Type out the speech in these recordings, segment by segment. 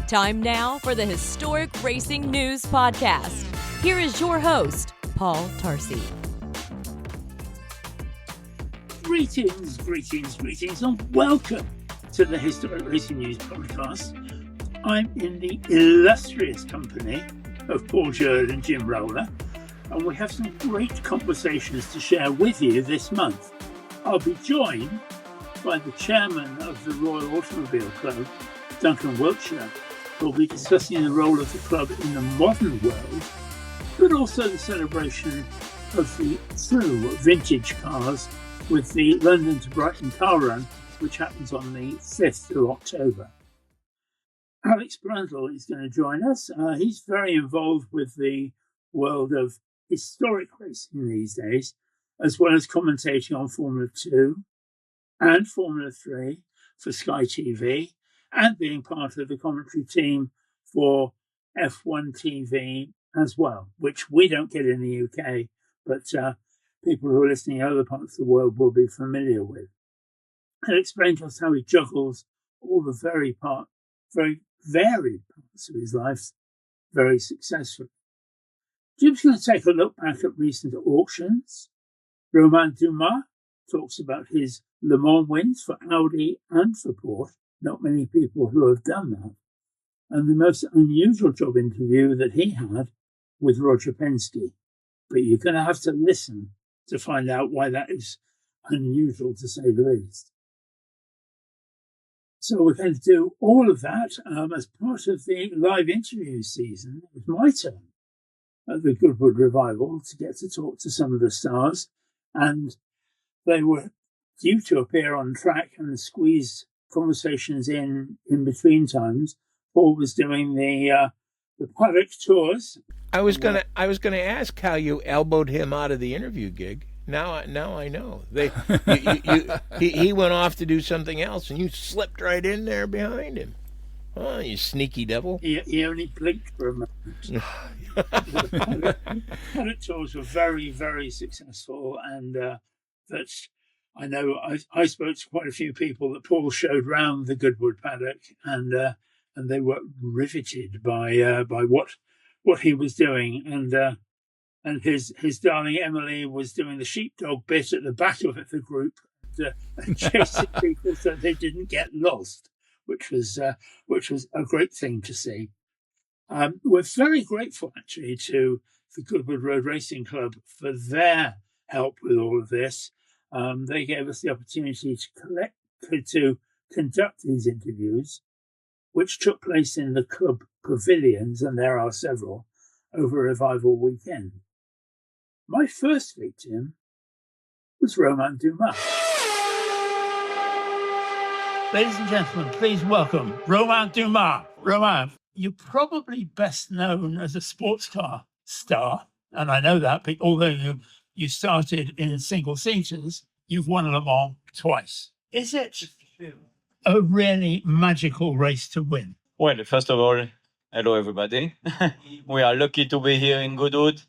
Time now for the Historic Racing News Podcast. Here is your host, Paul Tarsi. Greetings, and welcome to the Historic Racing News Podcast. I'm in the illustrious company of Paul Jerd and Jim Rowler, and we have some great conversations to share with you this month. I'll be joined by the chairman of the Royal Automobile Club, Duncan Wiltshire, who will be discussing the role of the club in the modern world, but also the celebration of the true vintage cars with the London to Brighton car run, which happens on the 5th of October. Alex Brundle is going to join us. He's very involved with the world of historic racing these days, as well as commentating on Formula 2 and Formula 3 for Sky TV, and being part of the commentary team for F1 TV as well, which we don't get in the UK, but people who are listening in other parts of the world will be familiar with. He'll explain to us how he juggles all the very varied parts of his life very successfully. Jim's going to take a look back at recent auctions. Romain Dumas talks about his Le Mans wins for Audi and for Porsche. Not many people who have done that. And the most unusual job interview that he had with Roger Penske. But you're going to have to listen to find out why that is unusual, to say the least. So we're going to do all of that as part of the live interview season. It was my turn at the Goodwood Revival to get to talk to some of the stars, and they were due to appear on track and squeeze conversations in between times. Paul was doing the paddock tours. I was gonna ask how you elbowed him out of the interview gig. Now I know. He went off to do something else, and you slipped right in there behind him. Oh, you sneaky devil! He only blinked for a moment. The paddock tours were very, very successful, and that's. I know I spoke to quite a few people that Paul showed round the Goodwood paddock, and they were riveted by what he was doing, and his darling Emily was doing the sheepdog bit at the back of the group, and chasing people so they didn't get lost, which was a great thing to see. We're very grateful actually to the Goodwood Road Racing Club for their help with all of this. They gave us the opportunity to conduct these interviews, which took place in the club pavilions, and there are several, over Revival weekend. My first victim was Romain Dumas. Ladies and gentlemen, please welcome Romain Dumas. Romain, you're probably best known as a sports car star, and I know that, but although you started in single-seaters, you've won Le Mans twice. Is it a really magical race to win? Well, first of all, hello everybody. We are lucky to be here in Goodwood.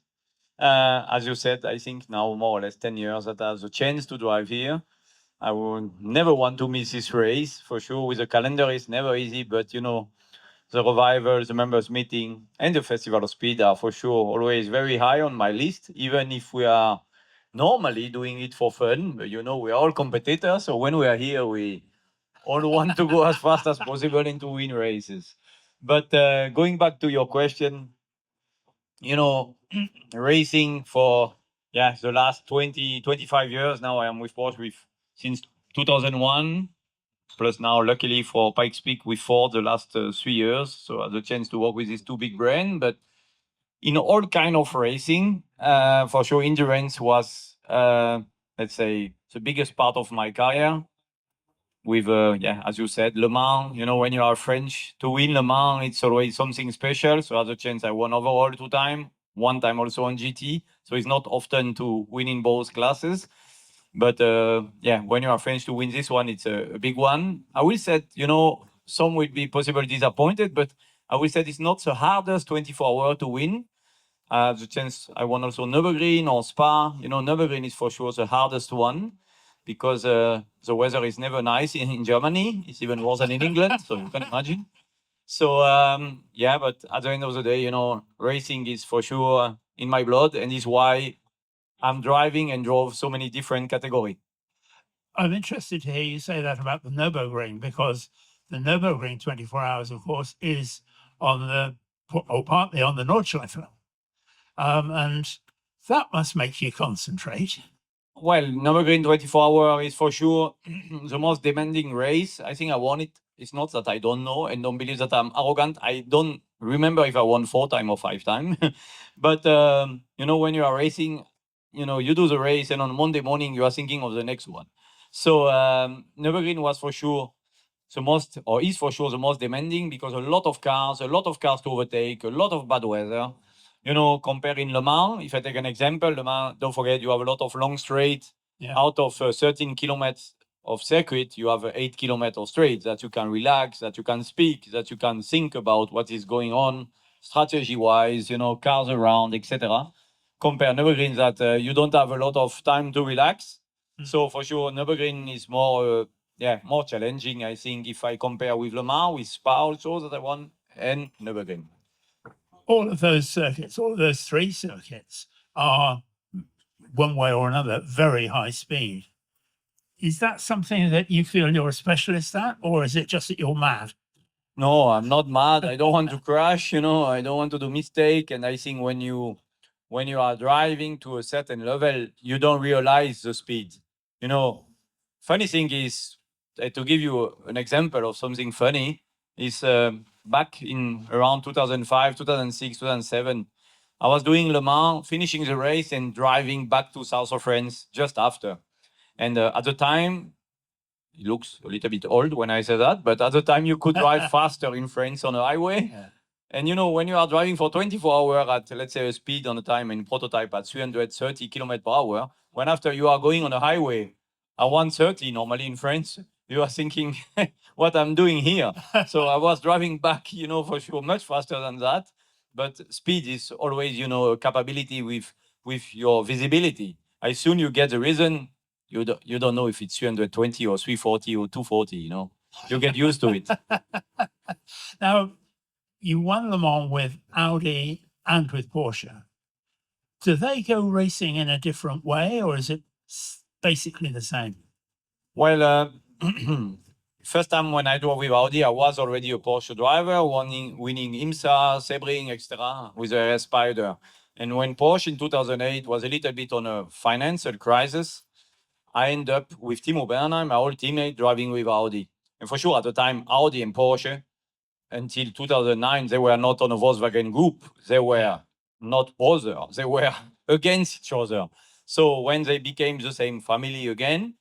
As you said, I think now more or less 10 years that I have the chance to drive here. I would never want to miss this race, for sure. With the calendar, it's never easy, but the revival, the members meeting, and the Festival of Speed are for sure always very high on my list, even if we are normally doing it for fun. But we are all competitors, so when we are here, we all want to go as fast as possible and to win races. But going back to your question, racing for the last 25 years now. I am with Porsche since 2001, plus now luckily for Pikes Peak with Ford the last 3 years. So I had the chance to work with these two big brands. But in all kind of racing, for sure endurance was, let's say, the biggest part of my career. With, as you said, Le Mans, when you are French, to win Le Mans, it's always something special. So I had the chance, I won overall 2 times, 1 time also on GT. So it's not often to win in both classes. But when you are French, to win this one, it's a big one. I will say, some will be possibly disappointed, but I will say it's not the hardest 24 hours to win. The chance I won also Nürburgring or Spa. Nürburgring is for sure the hardest one, because the weather is never nice in Germany. It's even worse than in England, so you can imagine. So but at the end of the day, racing is for sure in my blood, and is why I'm driving and drove so many different categories. I'm interested to hear you say that about the Nürburgring, because the Nürburgring 24 hours, of course, is partly on the Nordschleife. And that must make you concentrate. Well, Nürburgring 24 hour is for sure the most demanding race. I think I won it. It's not that I don't know and don't believe that I'm arrogant. I don't remember if I won 4 times or 5 times. But, when you are racing, you do the race, and on Monday morning, you are thinking of the next one. So Nürburgring was for sure is for sure the most demanding, because a lot of cars to overtake, a lot of bad weather. Comparing Le Mans, if I take an example, Le Mans, don't forget, you have a lot of long straight. Yeah. Out of 13 kilometers of circuit, you have 8 kilometers of straight that you can relax, that you can speak, that you can think about what is going on strategy-wise, cars around, etc. Compare Nürburgring that you don't have a lot of time to relax. So for sure, Nürburgring is more challenging, I think, if I compare with Le Mans, with Spa also that I won, and Nürburgring. All of those circuits, all of those 3 circuits are, one way or another, very high speed. Is that something that you feel you're a specialist at, or is it just that you're mad? No, I'm not mad. I don't want to crash, I don't want to do mistake. And I think when you are driving to a certain level, you don't realize the speed. Funny thing is, to give you an example of something funny, is back in around 2005, 2006, 2007, I was doing Le Mans, finishing the race and driving back to south of France just after. And at the time, it looks a little bit old when I say that, but at the time you could drive faster in France on a highway. Yeah. And when you are driving for 24 hours at, let's say, a speed on a time in prototype at 330 kilometers per hour, when after you are going on a highway at 130 normally in France, you are thinking, what I'm doing here. So I was driving back, for sure, much faster than that. But speed is always, a capability with your visibility. As soon you get the reason, you don't know if it's 320 or 340 or 240, You get used to it. Now, you won Le Mans with Audi and with Porsche. Do they go racing in a different way, or is it basically the same? Well, first time when I drove with Audi, I was already a Porsche driver, winning IMSA, Sebring, etc. with a RS Spider. And when Porsche in 2008 was a little bit on a financial crisis, I ended up with Timo Bernheim, my old teammate, driving with Audi. And for sure, at the time, Audi and Porsche, until 2009, they were not on a Volkswagen group. They were not brothers. They were against each other. So when they became the same family again,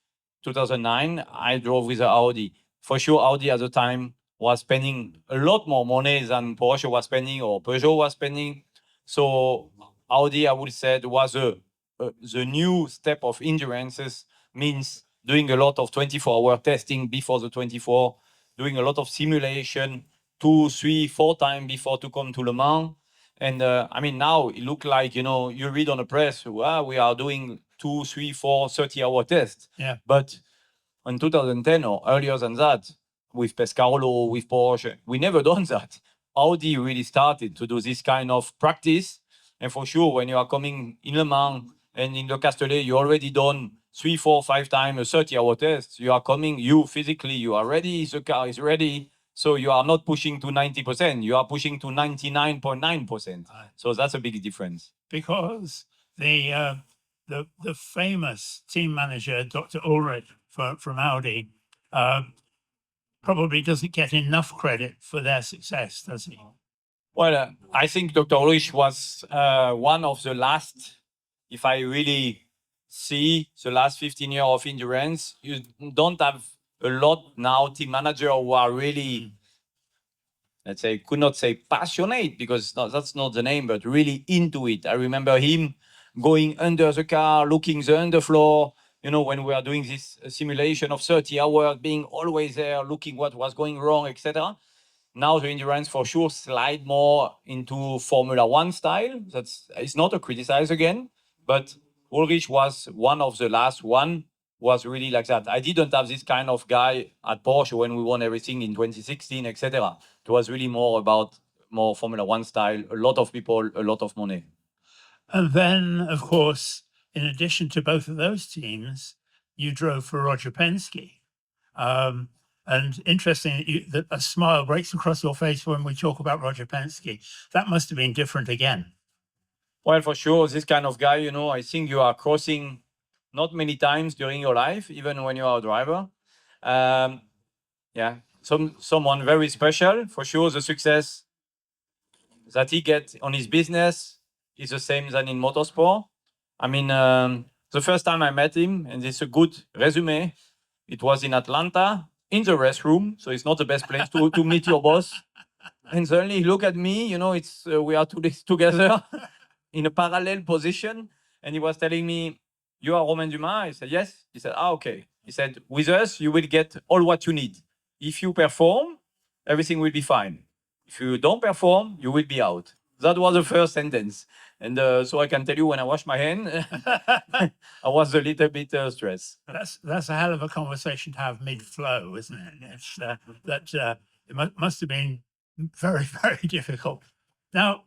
2009, I drove with the Audi. For sure, Audi at the time was spending a lot more money than Porsche was spending or Peugeot was spending. So Audi, I would say, was the new step of endurances, means doing a lot of 24-hour testing before the 24, doing a lot of simulation, 2, 3, 4 times before to come to Le Mans. And now it looks like, you read on the press, we are doing 2, 3, 4, 30-hour tests. Yeah. But in 2010 or earlier than that, with Pescarolo, with Porsche, we never done that. Audi really started to do this kind of practice. And for sure, when you are coming in Le Mans and in Le Castellet, you already done 3, 4, 5 times a 30-hour test. You are coming, physically, you are ready, the car is ready. So you are not pushing to 90%, you are pushing to 99.9%. So that's a big difference. Because the famous team manager, Dr. Ulrich from Audi, probably doesn't get enough credit for their success, does he? Well, I think Dr. Ulrich was one of the last, if I really see the last 15 years of endurance, you don't have a lot now team manager who are really, let's say, could not say passionate, because that's not the name, but really into it. I remember him going under the car, looking the underfloor, when we are doing this simulation of 30 hours, being always there, looking what was going wrong, etc. Now the endurance for sure slide more into Formula One style. It's not a criticize again, but Ulrich was one of the last one was really like that. I didn't have this kind of guy at Porsche when we won everything in 2016, etc. It was really more about more Formula One style, a lot of people, a lot of money. And then, of course, in addition to both of those teams, you drove for Roger Penske. And interesting that a smile breaks across your face when we talk about Roger Penske. That must have been different again. Well, for sure, this kind of guy, I think you are crossing not many times during your life, even when you are a driver. Someone very special. For sure, the success that he gets on his business is the same than in motorsport. I mean, the first time I met him, and it's a good resume, it was in Atlanta, in the restroom. So it's not the best place to meet your boss. And suddenly he looked at me, it's we are together in a parallel position. And he was telling me, "You are Romain Dumas?" I said, "Yes." He said, "Okay." He said, "With us, you will get all what you need. If you perform, everything will be fine. If you don't perform, you will be out." That was the first sentence. And so I can tell you, when I washed my hand, I was a little bit stressed. That's a hell of a conversation to have mid-flow, isn't it? It must have been very, very difficult. Now,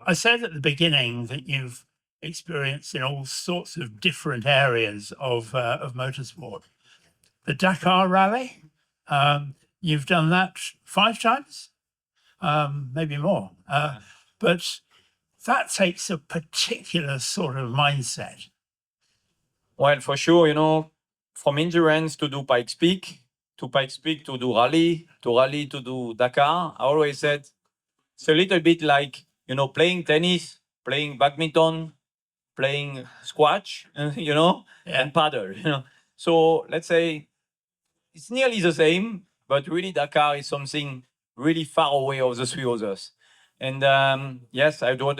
I said at the beginning that you've experienced in all sorts of different areas of motorsport. The Dakar Rally, you've done that 5 times, maybe more. But that takes a particular sort of mindset. Well, for sure, from endurance to do Pikes Peak, to Pikes Peak to do rally to do Dakar. I always said it's a little bit like, playing tennis, playing badminton, playing squash, and paddle, So let's say it's nearly the same, but really Dakar is something really far away of the 3 others. And yes, I've done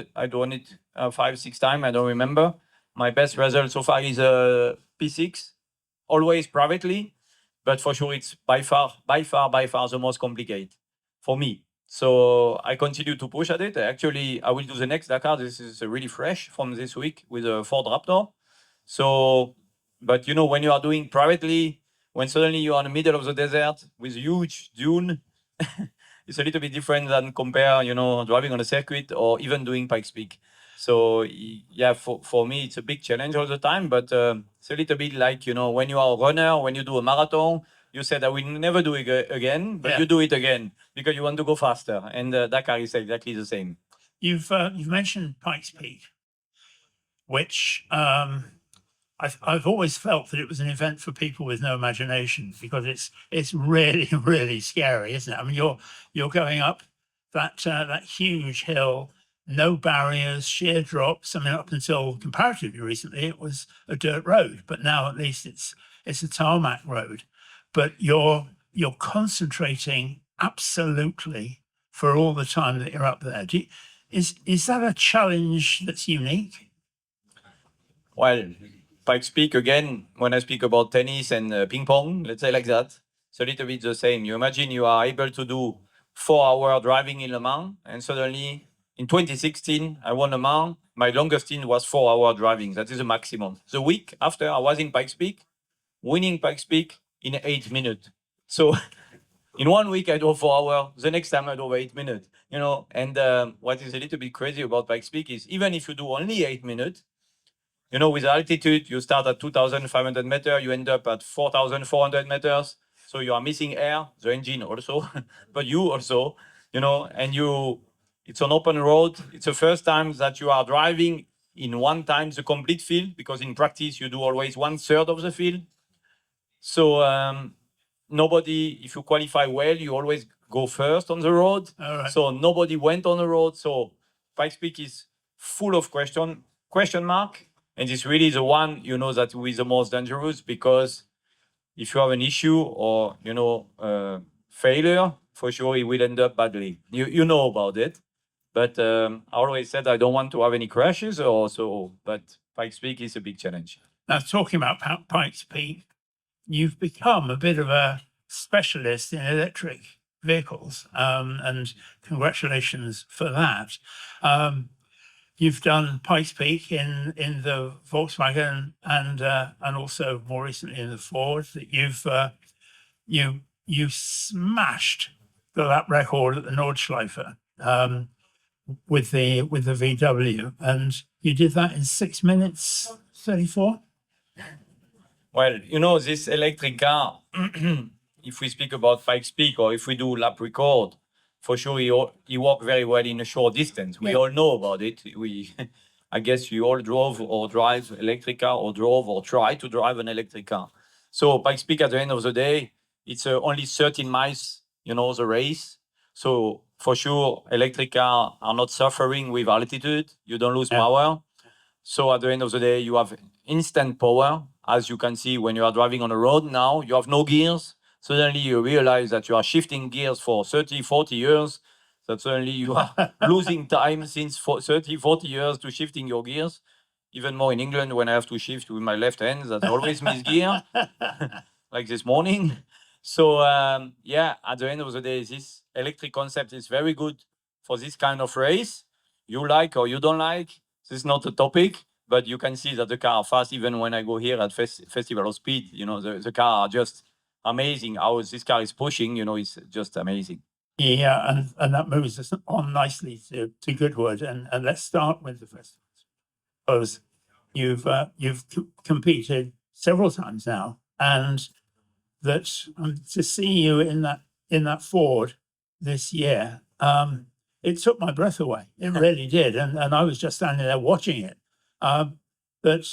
it 5-6 times. I don't remember. My best result so far is P6, always privately, but for sure it's by far the most complicated for me. So I continue to push at it. Actually, I will do the next Dakar. This is really fresh from this week with a Ford Raptor. So, but when you are doing privately, when suddenly you are in the middle of the desert with huge dune, it's a little bit different than compare, driving on a circuit or even doing Pikes Peak. So yeah, for me, it's a big challenge all the time, but it's a little bit like, when you are a runner, when you do a marathon, you said, I will never do it again, but you do it again because you want to go faster. And Dakar is exactly the same. You've mentioned Pikes Peak, which I've always felt that it was an event for people with no imagination because it's really, really scary, isn't it? I mean, you're going up that huge hill, no barriers, sheer drops. I mean, up until comparatively recently, it was a dirt road, but now at least it's a tarmac road. But you're concentrating absolutely for all the time that you're up there. Is that a challenge that's unique? Well, Pikes Peak, again, when I speak about tennis and ping pong, let's say like that, it's a little bit the same. You imagine you are able to do 4-hour driving in Le Mans, and suddenly in 2016, I won Le Mans. My longest stint was 4-hour driving. That is the maximum. The week after, I was in Pikes Peak, winning Pikes Peak in 8 minutes. So in 1 week, I drove 4 hours. The next time, I drove 8 minutes. And what is a little bit crazy about Pikes Peak is even if you do only 8 minutes, with altitude, you start at 2,500 meters, you end up at 4,400 meters. So you are missing air, the engine also, but you also, and it's an open road. It's the first time that you are driving in one time the complete field, because in practice, you do always 1/3 of the field. So nobody, if you qualify well, you always go first on the road. All right. So nobody went on the road. So Pikes Peak is full of question mark. And it's really the one, that is the most dangerous, because if you have an issue or, failure, for sure it will end up badly. You know about it. But I always said I don't want to have any crashes or so, but Pikes Peak is a big challenge. Now, talking about Pikes Peak, you've become a bit of a specialist in electric vehicles, and congratulations for that. you've done Pikes Peak in the Volkswagen and also more recently in the Ford. That you smashed the lap record at the Nordschleife with the VW, and you did that in 6 minutes 34. Well, this electric car, if we speak about Pikes Peak or if we do lap record, for sure he worked very well in a short distance. We all know about it. I guess you all drove or drive electric car or drove or try to drive an electric car. So Pikes Peak at the end of the day, it's only 13 miles, the race. So for sure, electric car are not suffering with altitude. You don't lose power. So at the end of the day, you have instant power. As you can see, when you are driving on the road now, you have no gears. Suddenly you realize that you are shifting gears for 30, 40 years. That suddenly you are losing time since 30, 40 years to shifting your gears. Even more in England, when I have to shift with my left hand, that's always miss gear, like this morning. So at the end of the day, this electric concept is very good for this kind of race. You like or you don't like, this is not a topic, but you can see that the car are fast. Even when I go here at Festival of Speed, the car are just amazing. How this car is pushing, it's just amazing. Yeah, and that moves us on nicely to Goodwood, and let's start with the festivals. Because you've competed several times now, and that to see you in that Ford this year, it took my breath away. It really did, and I was just standing there watching it. That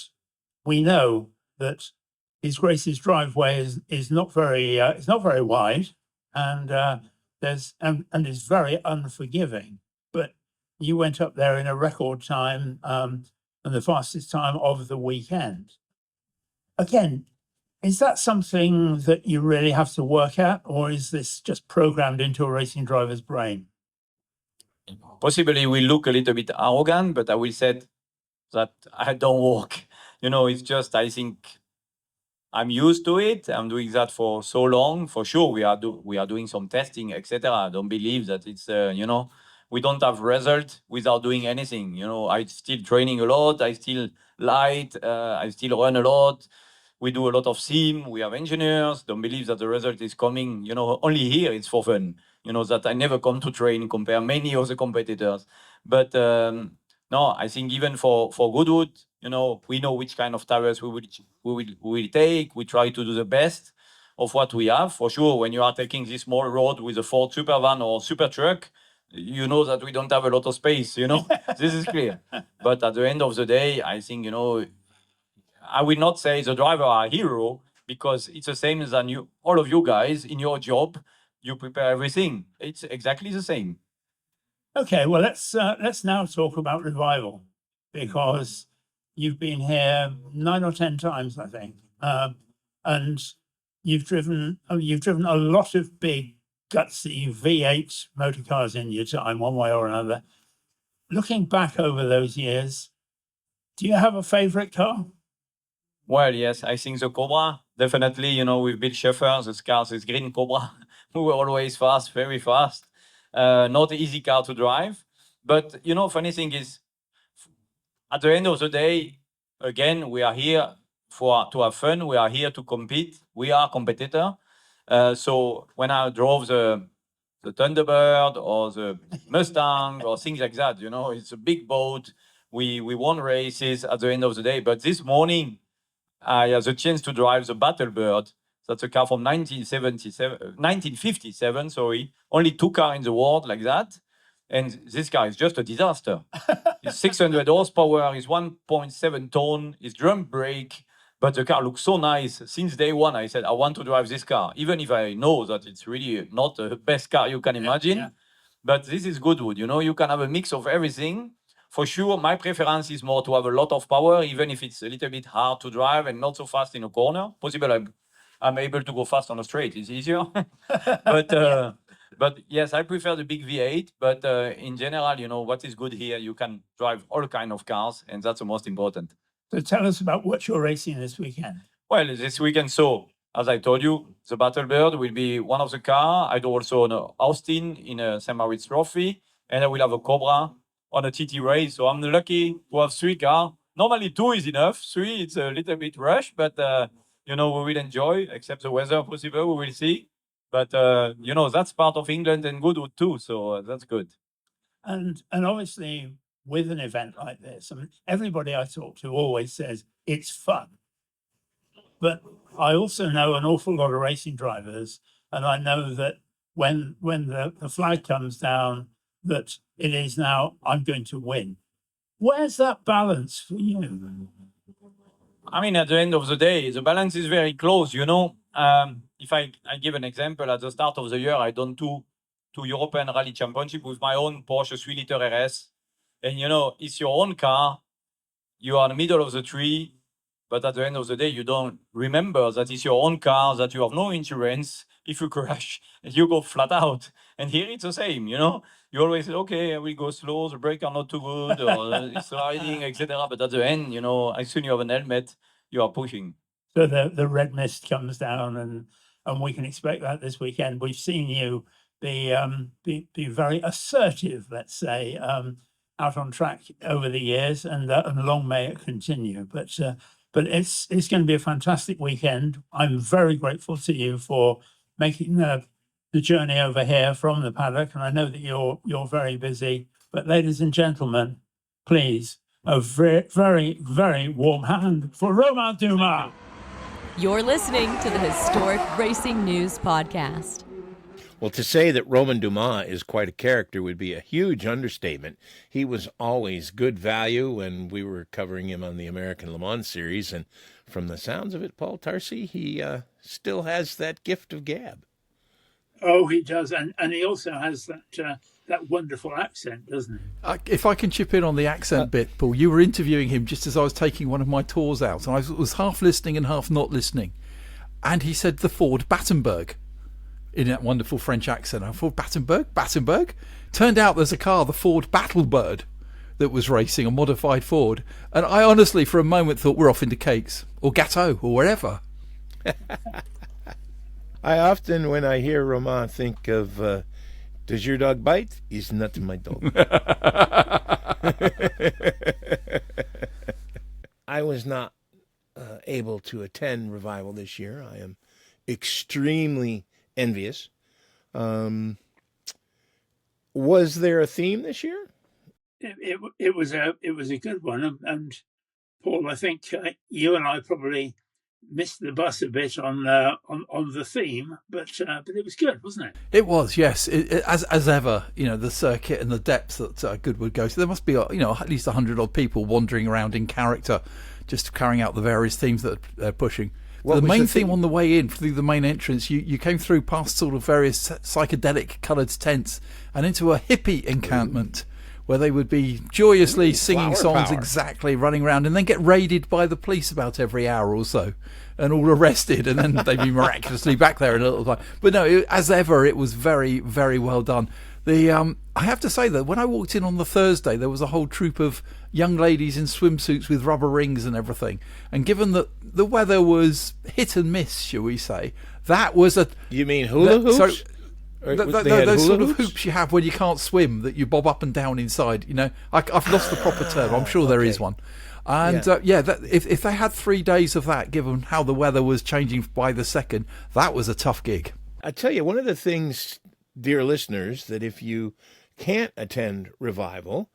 we know that His Grace's driveway is not very it's not very wide, and and is very unforgiving. But you went up there in a record time, and the fastest time of the weekend. Again, is that something that you really have to work at, or is this just programmed into a racing driver's brain? Possibly we look a little bit arrogant, but I will say that I don't work. It's just, I think I'm used to it. I'm doing that for so long. For sure, we are doing some testing, etc. I don't believe that it's, we don't have result without doing anything. I still training a lot. I still light. I still run a lot. We do a lot of sim. We have engineers. Don't believe that the result is coming. Only here it's for fun. That I never come to train, compare many of the competitors. But no, I think even for Goodwood, we know which kind of tires we will take. We try to do the best of what we have. For sure, when you are taking this small road with a Ford Supervan or super truck, you know that we don't have a lot of space. This is clear. But at the end of the day, I think I will not say the driver are a hero, because it's the same as all of you guys in your job. You prepare everything. It's exactly the same. Okay, well, let's now talk about Revival, because you've been here 9 or 10 times, I think, and you've driven a lot of big, gutsy V8 motor cars in your time, one way or another. Looking back over those years, do you have a favorite car? Well, yes, I think the Cobra, definitely, with Bill Schaeffer, the cars, this green Cobra, we were always fast, very fast. Not an easy car to drive. But, funny thing is, at the end of the day, again, we are here to have fun. We are here to compete. We are competitor. So when I drove the Thunderbird or the Mustang or things like that, it's a big boat. We won races at the end of the day. But this morning, I had the chance to drive the Battlebird. That's a car from 1957, sorry. Only 2 cars in the world like that. And this car is just a disaster. It's 600 horsepower, it's 1.7 ton, it's drum brake, but the car looks so nice. Since day one, I said, I want to drive this car, even if I know that it's really not the best car you can imagine. Yeah. But this is Goodwood, you can have a mix of everything. For sure, my preference is more to have a lot of power, even if it's a little bit hard to drive and not so fast in a corner. Possible I'm able to go fast on a straight, it's easier. But yes, I prefer the big V8. But in general, what is good here, you can drive all kind of cars, and that's the most important. So tell us about what you're racing this weekend. Well, this weekend, so as I told you, the Battlebird will be one of the cars. I do also an Austin in a St. Moritz Trophy, and I will have a Cobra on a TT race. So I'm lucky to have 3 cars. Normally 2 is enough. 3, it's a little bit rush, but we will enjoy, except the weather possible, we will see. But that's part of England and Goodwood too, so that's good. And obviously, with an event like this, I mean, everybody I talk to always says it's fun. But I also know an awful lot of racing drivers, and I know that when the flag comes down, that it is now, I'm going to win. Where's that balance for you? I mean, at the end of the day, the balance is very close, If I give an example, at the start of the year, I done two European Rally Championship with my own Porsche 3-liter RS. And, it's your own car. You are in the middle of the tree. But at the end of the day, you don't remember that it's your own car, that you have no insurance. If you crash, you go flat out. And here it's the same, You always say, okay, I will go slow, the brakes are not too good, or it's sliding, etc. But at the end, as soon as you have an helmet, you are pushing. So the red mist comes down, and we can expect that this weekend. We've seen you be very assertive, let's say, out on track over the years, and long may it continue. But it's going to be a fantastic weekend. I'm very grateful to you for making the journey over here from the paddock, and I know that you're very busy. But ladies and gentlemen, please, a very, very, very warm hand for Romain Dumas. You're listening to the Historic Racing News Podcast. Well, to say that Romain Dumas is quite a character would be a huge understatement. He was always good value when we were covering him on the American Le Mans Series, and from the sounds of it, Paul Tarsi, he still has that gift of gab. Oh, he does, and he also has that wonderful accent, doesn't he? If I can chip in on the accent bit, Paul, you were interviewing him just as I was taking one of my tours out, and I was half listening and half not listening, and he said the Ford Battenberg in that wonderful French accent. I thought, Battenberg? Turned out there's a car, the Ford Battlebird, that was racing, a modified Ford, and I honestly for a moment thought we're off into cakes or gâteau or wherever. I often, when I hear Romain, think of, does your dog bite? He's not my dog. I was not able to attend Revival this year. I am extremely envious. Was there a theme this year? It was a good one, and Paul, I think you and I probably missed the bus a bit on the theme, but it was good, wasn't it? It was, yes. As ever, the circuit and the depth that Goodwood goes to. There must be, at least 100 odd people wandering around in character, just carrying out the various themes that they're pushing. The main theme on the way in through the main entrance, you came through past sort of various psychedelic coloured tents and into a hippie encampment where they would be joyously singing songs, exactly, running around, and then get raided by the police about every hour or so and all arrested, and then they'd be miraculously back there in a little time. But no, as ever, it was very, very well done. I have to say that when I walked in on the Thursday, there was a whole troop of young ladies in swimsuits with rubber rings and everything. And given that the weather was hit and miss, shall we say, that was a... You mean hula hoops? Those sort of hoops you have when you can't swim that you bob up and down inside. I've lost the proper term. I'm sure there is one. And if they had 3 days of that, given how the weather was changing by the second, that was a tough gig. I tell you, one of the things, dear listeners, that if you can't attend Revival,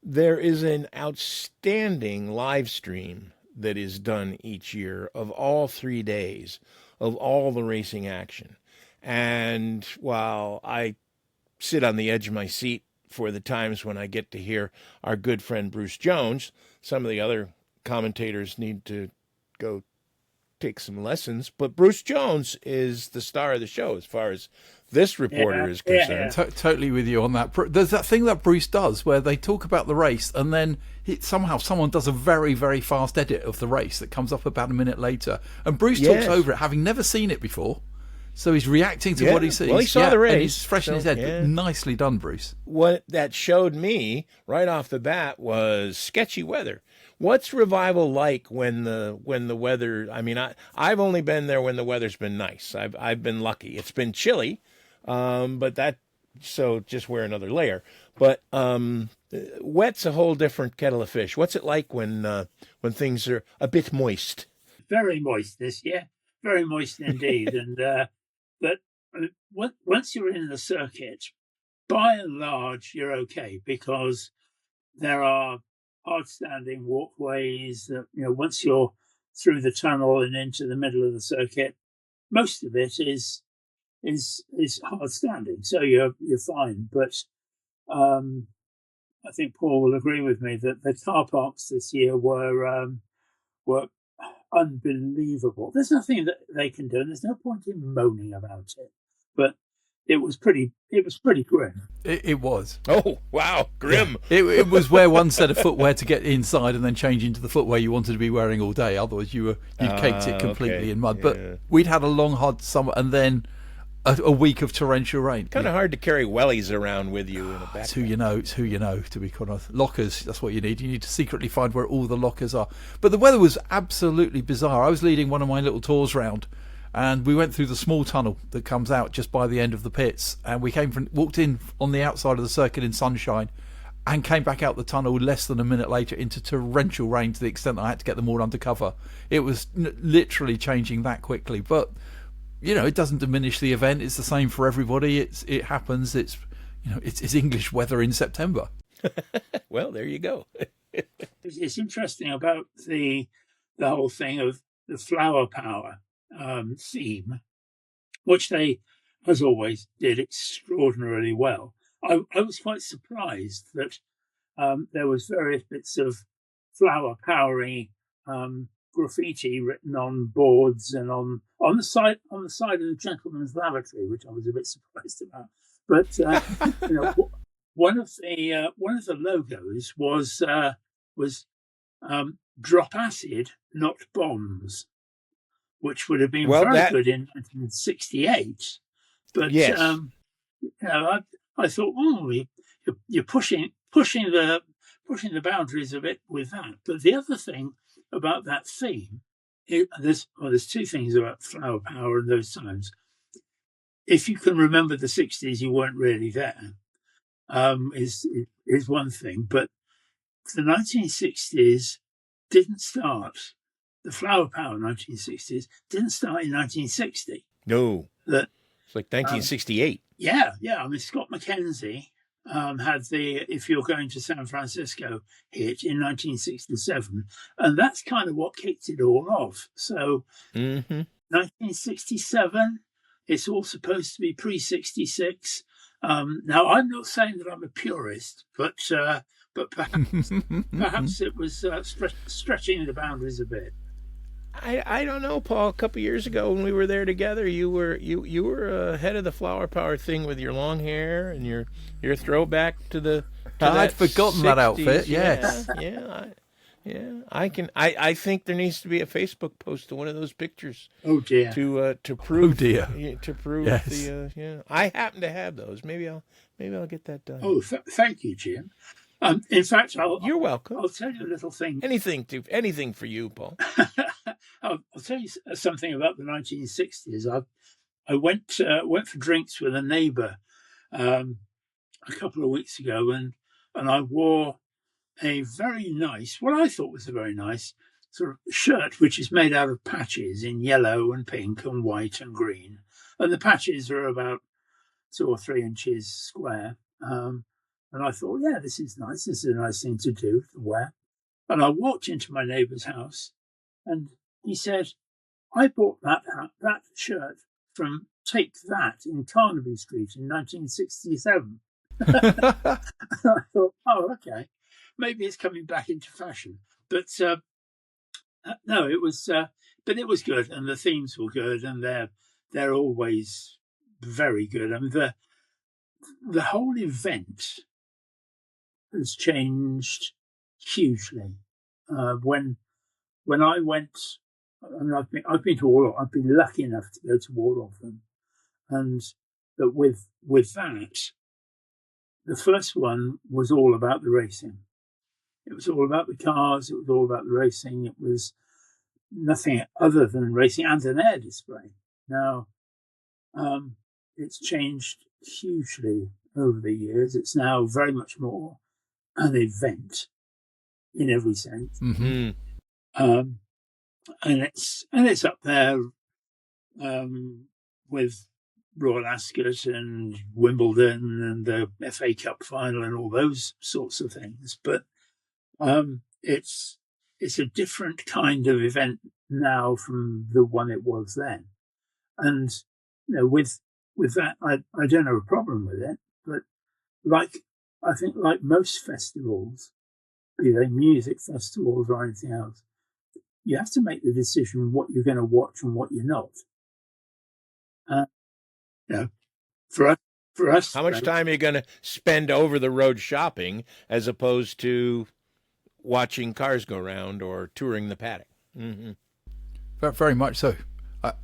there is an outstanding live stream that is done each year of all 3 days of all the racing action. And while I sit on the edge of my seat for the times when I get to hear our good friend Bruce Jones, some of the other commentators need to go take some lessons. But Bruce Jones is the star of the show as far as this reporter is concerned. Totally with you on that. There's that thing that Bruce does where they talk about the race and then somehow someone does a very, very fast edit of the race that comes up about a minute later. And Bruce talks over it, having never seen it before. So he's reacting to what he sees. Well, he saw the race. And he's fresh in his head. Yeah. Nicely done, Bruce. What that showed me right off the bat was sketchy weather. What's Revival like when the weather? I mean, I've only been there when the weather's been nice. I've been lucky. It's been chilly, but so just wear another layer. But Wet's a whole different kettle of fish. What's it like when things are a bit moist? Very moist this year, very moist indeed. And but once you're in the circuit, by and large, you're okay, because there are hard-standing walkways that, once you're through the tunnel and into the middle of the circuit, most of it is hard-standing, so you're fine. But I think Paul will agree with me that the car parks this year were unbelievable. There's nothing that they can do, and there's no point in moaning about it. But it was pretty grim. It was. Oh, wow, grim. Yeah. It was wear one set of footwear to get inside and then change into the footwear you wanted to be wearing all day. Otherwise, you caked it completely in mud. But we'd had a long, hot summer and then a week of torrential rain. Kind of hard to carry wellies around with you in a backpack. It's who you know, to be quite honest. Lockers, that's what you need. You need to secretly find where all the lockers are. But the weather was absolutely bizarre. I was leading one of my little tours round, and we went through the small tunnel that comes out just by the end of the pits, and we walked in on the outside of the circuit in sunshine and came back out the tunnel less than a minute later into torrential rain, to the extent that I had to get them all under cover. It was literally changing that quickly. But it doesn't diminish the event. It's the same for everybody. It happens. It's English weather in September. Well, there you go. It's interesting about the whole thing of the flower power theme, which they, as always, did extraordinarily well. I was quite surprised that there was various bits of flower powery graffiti written on boards and on the side of the gentleman's lavatory, which I was a bit surprised about. But one of the logos was drop acid, not bombs, which would have been very good in 1968. But yes. I thought, you're pushing the boundaries a bit with that. But the other thing about that theme, there's two things about flower power in those times. If you can remember the 60s, you weren't really there, is one thing. But the 1960s didn't start. The flower power 1960s didn't start in 1960. No. It's like 1968. Yeah. I mean, Scott McKenzie had the "If You're Going to San Francisco" hit in 1967, and that's kind of what kicked it all off. So 1967, it's all supposed to be pre-66. Now, I'm not saying that I'm a purist, but perhaps it was stretching the boundaries a bit. I don't know, Paul. A couple of years ago when we were there together, you were head of the flower power thing with your long hair and your throwback to the. I'd forgotten 60s. That outfit. Yes. Yeah. I think there needs to be a Facebook post to one of those pictures. Oh dear. To prove. Oh dear. To prove yes. I happen to have those. Maybe I'll get that done. Oh, thank you, Jim. In fact, you're welcome. I'll tell you a little thing. Anything for you, Paul. I'll tell you something about the 1960s. I went for drinks with a neighbour a couple of weeks ago, and I wore a very nice, what I thought was a very nice sort of shirt, which is made out of patches in yellow and pink and white and green, and the patches are about 2 or 3 inches square. And I thought, this is nice. This is a nice thing to wear. And I walked into my neighbour's house, and he said, "I bought that shirt from Take That in Carnaby Street in 1967. And I thought, okay, maybe it's coming back into fashion. But no, it was good, and the themes were good, and they're always very good. I mean, the whole event has changed hugely. When I went, I mean, I've been to all. I've been lucky enough to go to all of them, and that with that, the first one was all about the racing. It was all about the cars. It was all about the racing. It was nothing other than racing and an air display. Now, it's changed hugely over the years. It's now very much more an event in every sense. Mm-hmm. And it's up there with Royal Ascot and Wimbledon and the FA Cup final and all those sorts of things. But it's a different kind of event now from the one it was then. And with that, I don't have a problem with it. But I think like most festivals, be they music festivals or anything else, you have to make the decision what you're going to watch and what you're not. For us, how much time are you going to spend over the road shopping as opposed to watching cars go around or touring the paddock? Mm-hmm. Very much so.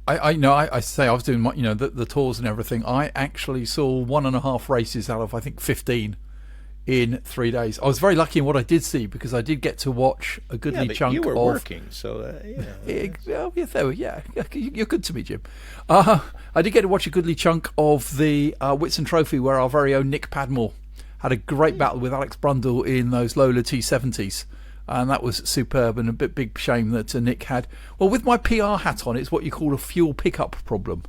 I know. I say I was doing the tours and everything. I actually saw 1.5 races out of I think 15 in 3 days. I was very lucky in what I did see because I did get to watch a goodly chunk. You were of working, so you're good to me, Jim. I did get to watch a goodly chunk of the Whitsun Trophy, where our very own Nick Padmore had a great battle with Alex Brundle in those Lola T70s. And that was superb, and a big shame that Nick had. Well, with my PR hat on, it's what you call a fuel pickup problem.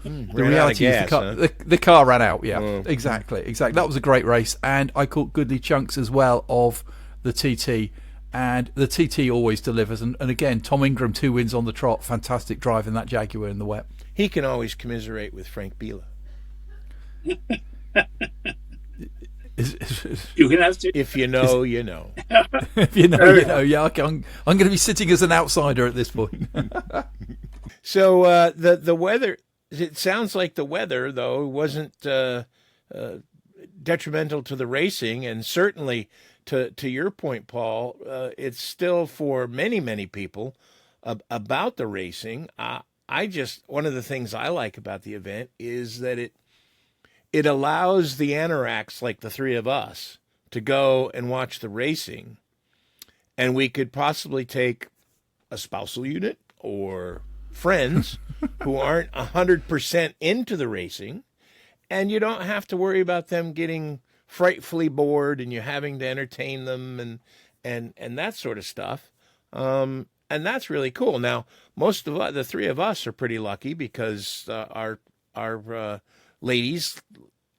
The reality is the car ran out. Yeah, exactly. That was a great race, and I caught goodly chunks as well of the TT, and the TT always delivers. And again, Tom Ingram, 2 wins on the trot, fantastic drive in that Jaguar in the wet. He can always commiserate with Frank Biela. You can have to. If you know, you know. If you know, you know. Yeah, okay, I'm going to be sitting as an outsider at this point. So the weather. It sounds like the weather, though, wasn't detrimental to the racing, and certainly to your point, Paul, it's still for many people about the racing. One of the things I like about the event is that it allows the anoraks like the three of us to go and watch the racing, and we could possibly take a spousal unit or friends who aren't 100% into the racing, and you don't have to worry about them getting frightfully bored and you having to entertain them and that sort of stuff. And that's really cool. Now, most of us, the three of us, are pretty lucky because our ladies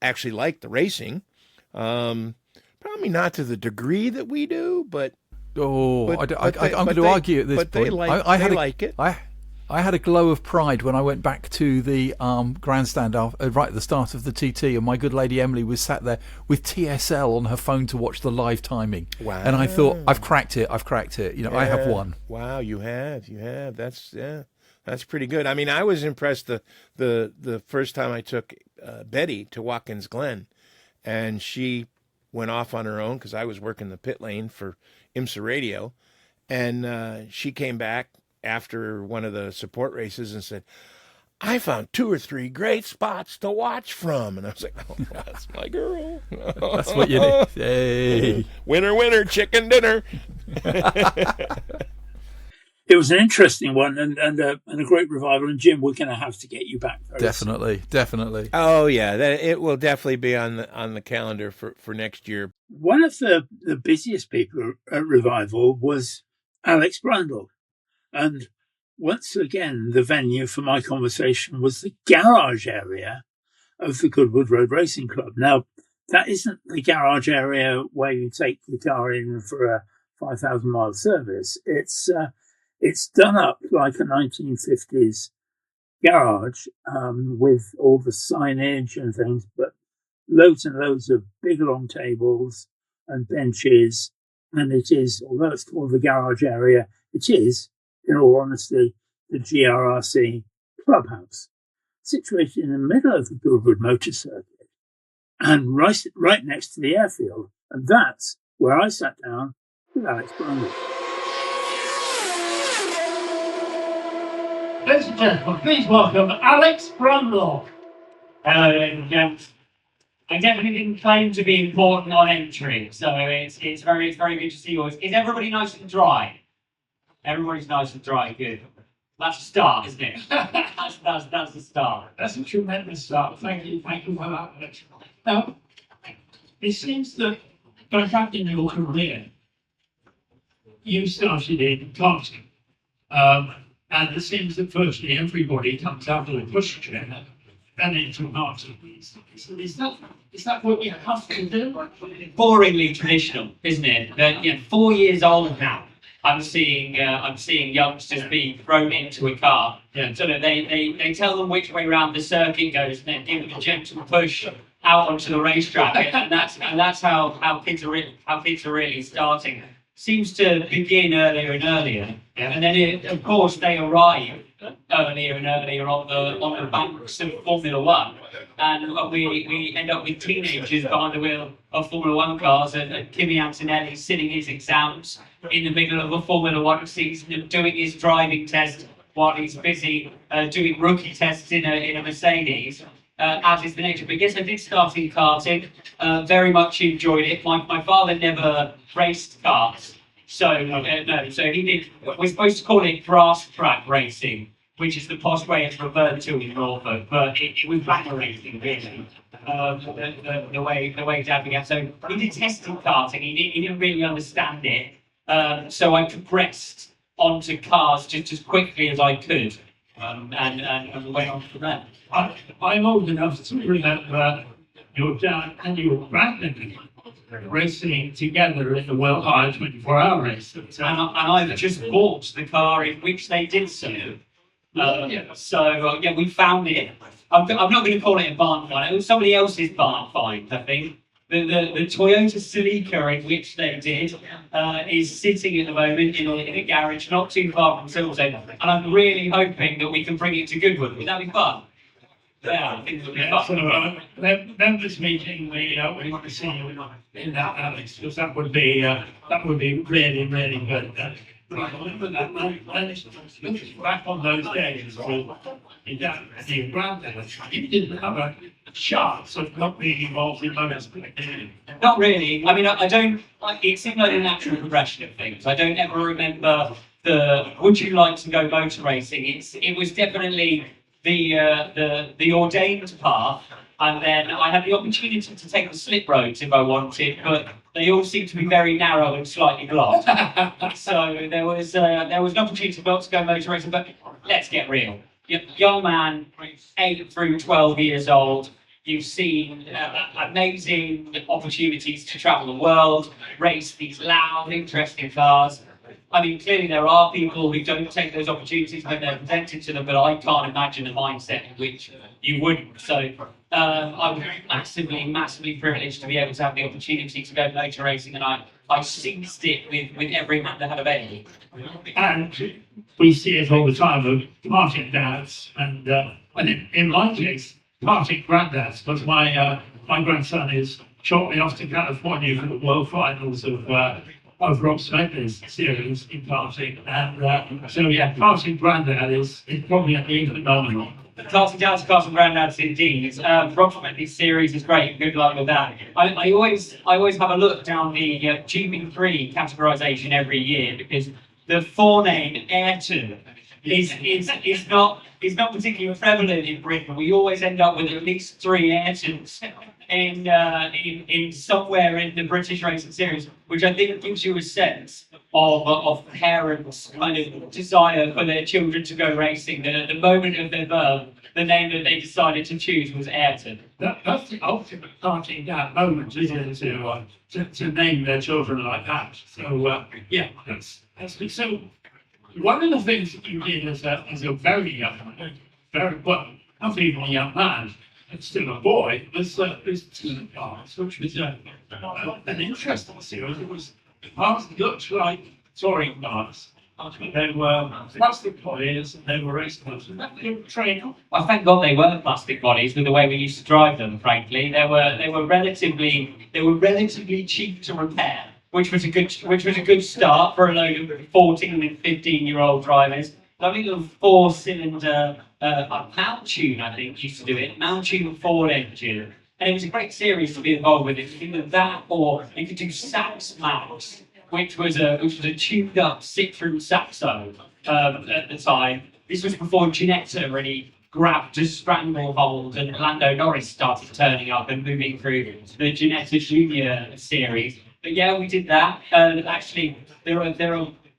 actually like the racing. Probably not to the degree that we do, but I'm going to argue at this point. They like it. I had a glow of pride when I went back to the grandstand right at the start of the TT, and my good lady Emily was sat there with TSL on her phone to watch the live timing. Wow! And I thought, I've cracked it. I have won. Wow, you have. That's pretty good. I mean, I was impressed the first time I took Betty to Watkins Glen, and she went off on her own because I was working the pit lane for IMSA Radio, and she came back after one of the support races and said, I found 2 or 3 great spots to watch from. And I was like, oh, that's my girl. That's what you do. Hey. Winner, chicken dinner. It was an interesting one and a great revival. And Jim, we're going to have to get you back. Definitely. Oh yeah, it will definitely be on the calendar for next year. One of the busiest people at Revival was Alex Brundle. And once again, the venue for my conversation was the garage area of the Goodwood Road Racing Club. Now, that isn't the garage area where you take your car in for a 5,000-mile service. It's done up like a 1950s garage with all the signage and things, but loads and loads of big long tables and benches. And it is, although it's called the garage area, it is, in all honesty, the GRRC clubhouse, situated in the middle of the Goodwood Motor Circuit and right next to the airfield. And that's where I sat down with Alex Brundle. Ladies and gentlemen, please welcome Alex Brundle. Hello, ladies and gents. I definitely didn't claim to be important on entry, so it's very good to see you all. Is everybody nice and dry? Everybody's nice and dry, good. That's a start, isn't it? that's the start. That's a tremendous start. Thank you for that. Now, it seems that back in your career, you started in karting. And it seems that virtually everybody comes out of a pushchair and into karting. Is that what you have to do? Boringly traditional, isn't it? That 4 years old now. I'm seeing youngsters being thrown into a car. Yeah. So that they tell them which way around the circuit goes, and then give them a gentle push out onto the racetrack, and that's how kids are really starting. Seems to begin earlier and earlier, and then of course they arrive earlier and earlier on the banks of Formula One, and we end up with teenagers behind the wheel of Formula One cars, and Kimi Antonelli sitting his exams in the middle of a Formula One season and doing his driving test while he's busy doing rookie tests in a Mercedes. As is the nature. But yes, I did start in karting. Very much enjoyed it. My father never raced cars, so no. So he did. We're supposed to call it grass track racing, which is the posh way it's referred to in Norfolk, but it was back racing really. The way Dad began. So he detested karting. He didn't really understand it. So I progressed onto cars just as quickly as I could, and went on from there. I'm old enough to remember your dad and your granddad racing together in the World Hire 24-hour race. And I've just bought the car in which they did so. So we found it. I'm not going to call it a barn find. It was somebody else's barn find, I think. The Toyota Celica in which they did is sitting at the moment in a garage not too far from Silverstone, and I'm really hoping that we can bring it to Goodwood. Would that be fun? Yeah, I think it would be fun. So members meeting, we want to see you in that, Alex, because that would be really, really good. I remember that. Looking back on those days with your dad and your granddad, you didn't have a chance of not being involved in motorsport. Not really. I mean, I don't. It seemed like a natural progression of things. I don't ever remember would you like to go motor racing? It was definitely the ordained path, and then I had the opportunity to take the slip roads if I wanted, but they all seemed to be very narrow and slightly blocked. So there was an opportunity not to go motor racing, but let's get real. Young man, 8 through 12 years old, you've seen amazing opportunities to travel the world, race these loud, interesting cars. I mean, clearly there are people who don't take those opportunities when they're presented to them, but I can't imagine a mindset in which you wouldn't. So I'm massively privileged to be able to have the opportunity to go motor racing, and I seized it with every hand that had available. And we see it all the time of karting dads, and in my case, karting granddads, because my grandson is shortly off to California for the World Finals of Rob Smedley's series in karting, and karting granddad is probably a new phenomenon. Karting dads, karting granddads, indeed. Rob Smedley's series is great. Good luck with that. I always have a look down the GB3 categorisation every year, because the forename Ayrton is not particularly prevalent in Britain. We always end up with at least 3 Ayrtons in somewhere in the British racing series, which I think gives you a sense of parents' kind of desire for their children to go racing. That at the moment of their birth, the name that they decided to choose was Ayrton. That's the ultimate karting dad moment, isn't it? To name their children like that. So that's good. So one of the things that you did as a very young man, not even a young man, and still a boy, was team cars, which was an interesting series. It was cars that looked like touring cars. They were plastic bodies and they were race cars. And that didn't train. I thank God they weren't plastic bodies with the way we used to drive them. Frankly, they were relatively cheap to repair, which was a good start for a load of 14 and 15-year-old drivers. Lovely little 4-cylinder Mount Tune, I think, used to do it. Mount Tune Ford engine, and it was a great series to be involved with. It was either that, or you could do Sax Max, which was a tuned up Citroen Saxo at the time. This was before Ginetta really grabbed a stranglehold, and Lando Norris started turning up and moving through the Ginetta Junior series. But yeah, we did that. Actually, there are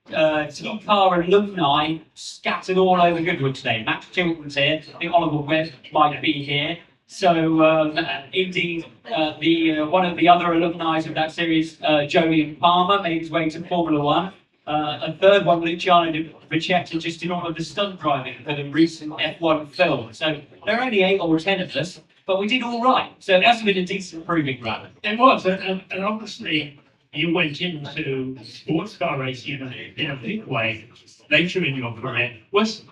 Dakar alumni scattered all over Goodwood today. Max Chilton's here. I think Oliver Webb might be here. So indeed, one of the other alumni of that series, Jolyon Palmer, made his way to Formula One. A third one, Luciano Richetti, just did all of the stunt driving for the recent F1 film. So there are only 8 or 10 of us, but we did all right. So that's been a decent proving ground. It was, and obviously you went into sports car racing in a big way later in your career. Was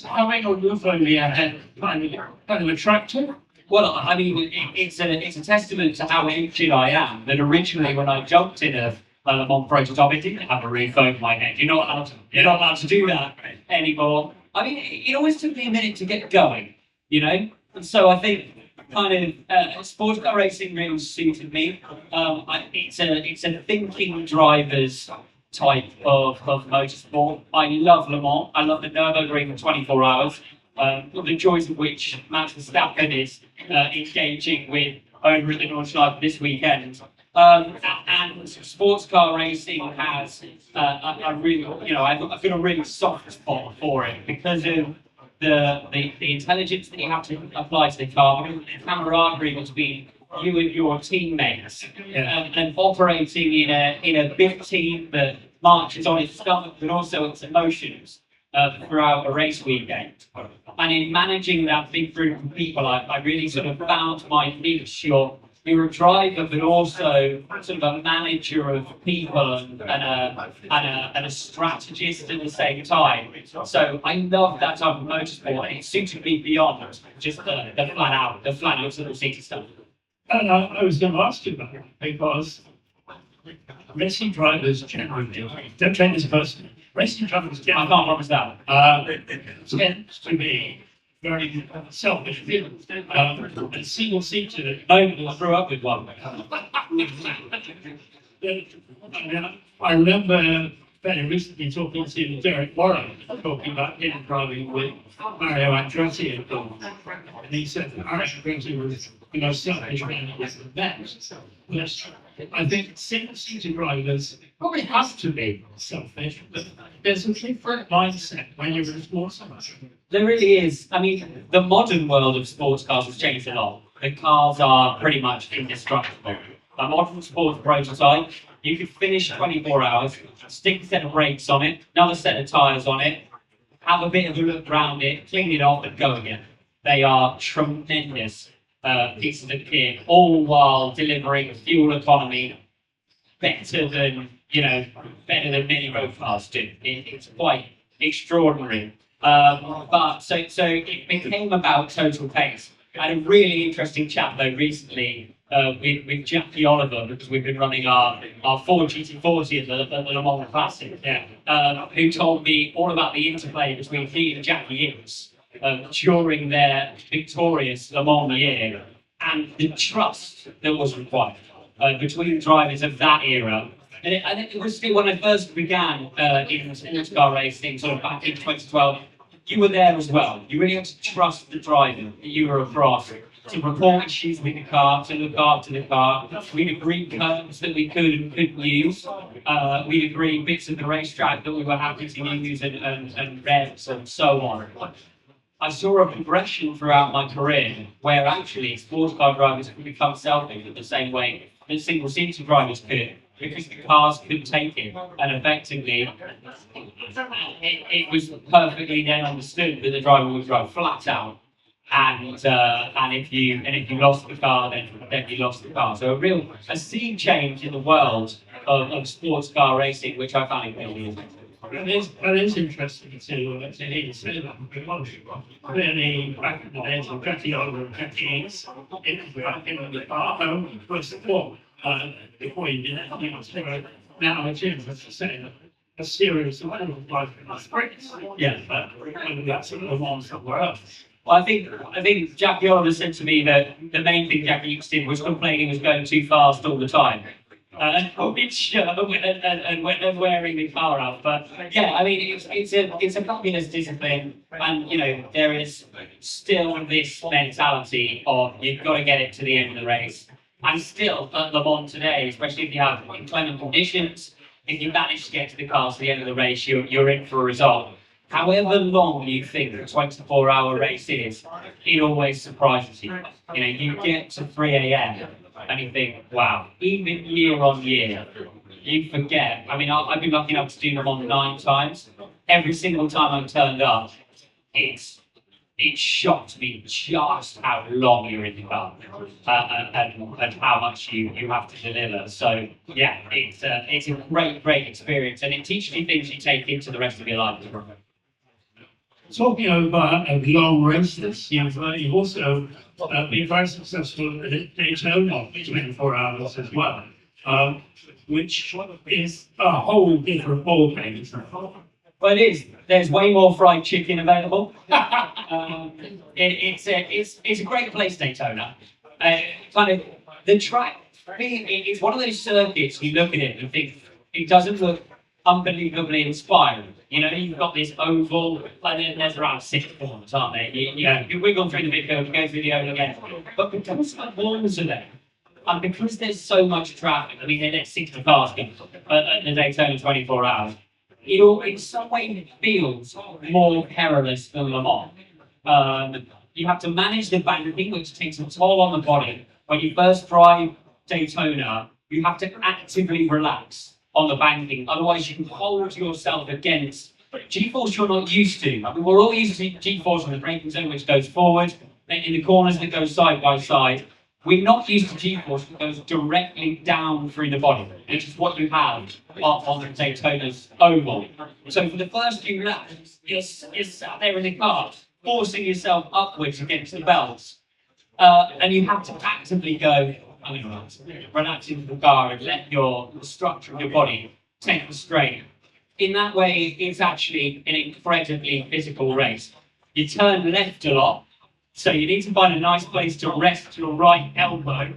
having a roof over your head kind of attractive? Well, I mean, it's a testament to how ancient I am. That originally, when I jumped in a Le Mans prototype, it didn't have a roof over my head. You're not allowed to do that anymore. I mean, it always took me a minute to get going, you know. And so I think kind of sports car racing really suited me. It's a thinking driver's type of motorsport. I love Le Mans. I love the Nürburgring for 24 hours. The joys of which Max Verstappen is engaging with over at the Nordschleife this weekend. And sports car racing has a really, I've got a really soft spot for it because of the intelligence that you have to apply to the car, the camaraderie between you and your teammates, and operating in a big team that marches on its stomach but also its emotions throughout a race weekend. And in managing that big group of people, I really sort of found my niche. You're a driver, but also sort of a manager of people and a strategist at the same time. So I love that type of motorsport. It suited me beyond just the flat out sort of city stuff. And I was going to ask you about that because racing drivers generally, don't train this person, racing drivers I generally can't promise that. tends to be very selfish and single-seated. I grew up with one. I remember very recently talking to Derek Warren, talking about him driving with Mario Andretti and he said that Mario Andretti was, selfish when he was the best. Yes, I think single-seated drivers probably have to be selfish, but there's a different mindset when you're in sports car. There really is. I mean, the modern world of sports cars has changed a lot. The cars are pretty much indestructible. A modern sports prototype, you could finish 24 hours, stick a set of brakes on it, another set of tyres on it, have a bit of a look around it, clean it off and go again. They are tremendous pieces of kit, all while delivering fuel economy better than many road cars do. It's quite extraordinary. But so it became about total pace. I had a really interesting chat though recently with Jackie Oliver, because we've been running our Ford GT40 at the Le Mans Classic, who told me all about the interplay between he and Jackie Innes during their victorious Le Mans year, and the trust that was required between drivers of that era. And it was still when I first began in sports car racing, sort of back in 2012. You were there as well. You really had to trust the driver that you were across to report issues with the car, to look after the car. We'd agree curves that we could and couldn't use. We'd agree bits of the racetrack that we were happy to use and revs and so on. I saw a progression throughout my career where actually sports car drivers could become selfish in the same way that single-seater drivers could, because the cars couldn't take it, and effectively it was perfectly then understood that the driver would drive flat out, and if you lost the car, then you lost the car. So a sea change in the world of sports car racing, which I found really interesting. That is interesting to hear you say that, because really back in the days of Jackie Oliver and Jackie Innes, in the car home was the sport. Before you did it, now it's in, as I say, a series of life sprints. Yeah. And that's sort of on somewhere else. Well, I think Jackie Oliver said to me that the main thing Jackie Innes did was complaining was going too fast all the time. And wearing the car out. But yeah, I mean, it's a communist discipline, and there is still this mentality of you've got to get it to the end of the race. And still, at Le Mans today, especially if you have inclement conditions, if you manage to get to the cars at the end of the race, you're in for a result. However long you think a 24-hour race is, it always surprises you. You know, you get to 3 a.m. and you think, wow, even year on year, you forget. I mean, I've been lucky enough to do them on 9 times. Every single time I've turned up, it shocked me just how long you're in the car and how much you have to deliver. So yeah, it's a great experience, and it teaches you things you take into the rest of your life. Talking about long races, you've also been very successful at Daytona, 24 hours as well, which is a whole different ballgame, isn't it? Well, it is. There's way more fried chicken available. It's a great place, Daytona. Kind of the track. It's one of those circuits you look at it and think it doesn't look unbelievably inspiring. You know, you've got this oval, and then there's around 6 corners, aren't there? You wiggle through the midfield, you go through the oval again. But because the walls are there, and because there's so much traffic, I mean, there's 60 cars at the Daytona 24 hours. It all, in some way, it feels more perilous than Le Mans. You have to manage the banking, which takes a toll on the body. When you first drive Daytona, you have to actively relax on the banking. Otherwise, you can hold yourself against G-force you're not used to. I mean, we're all used to G-force on the braking zone, which goes forward, in the corners that goes side by side. We're not used to G-force that goes directly down through the body, which is what you have on the Daytona's oval. So for the first few laps, you're sat there in the car, forcing yourself upwards against the belts. And you have to actively go, relax into the car and let the structure of your body take the strain. In that way, it's actually an incredibly physical race. You turn left a lot, so you need to find a nice place to rest your right elbow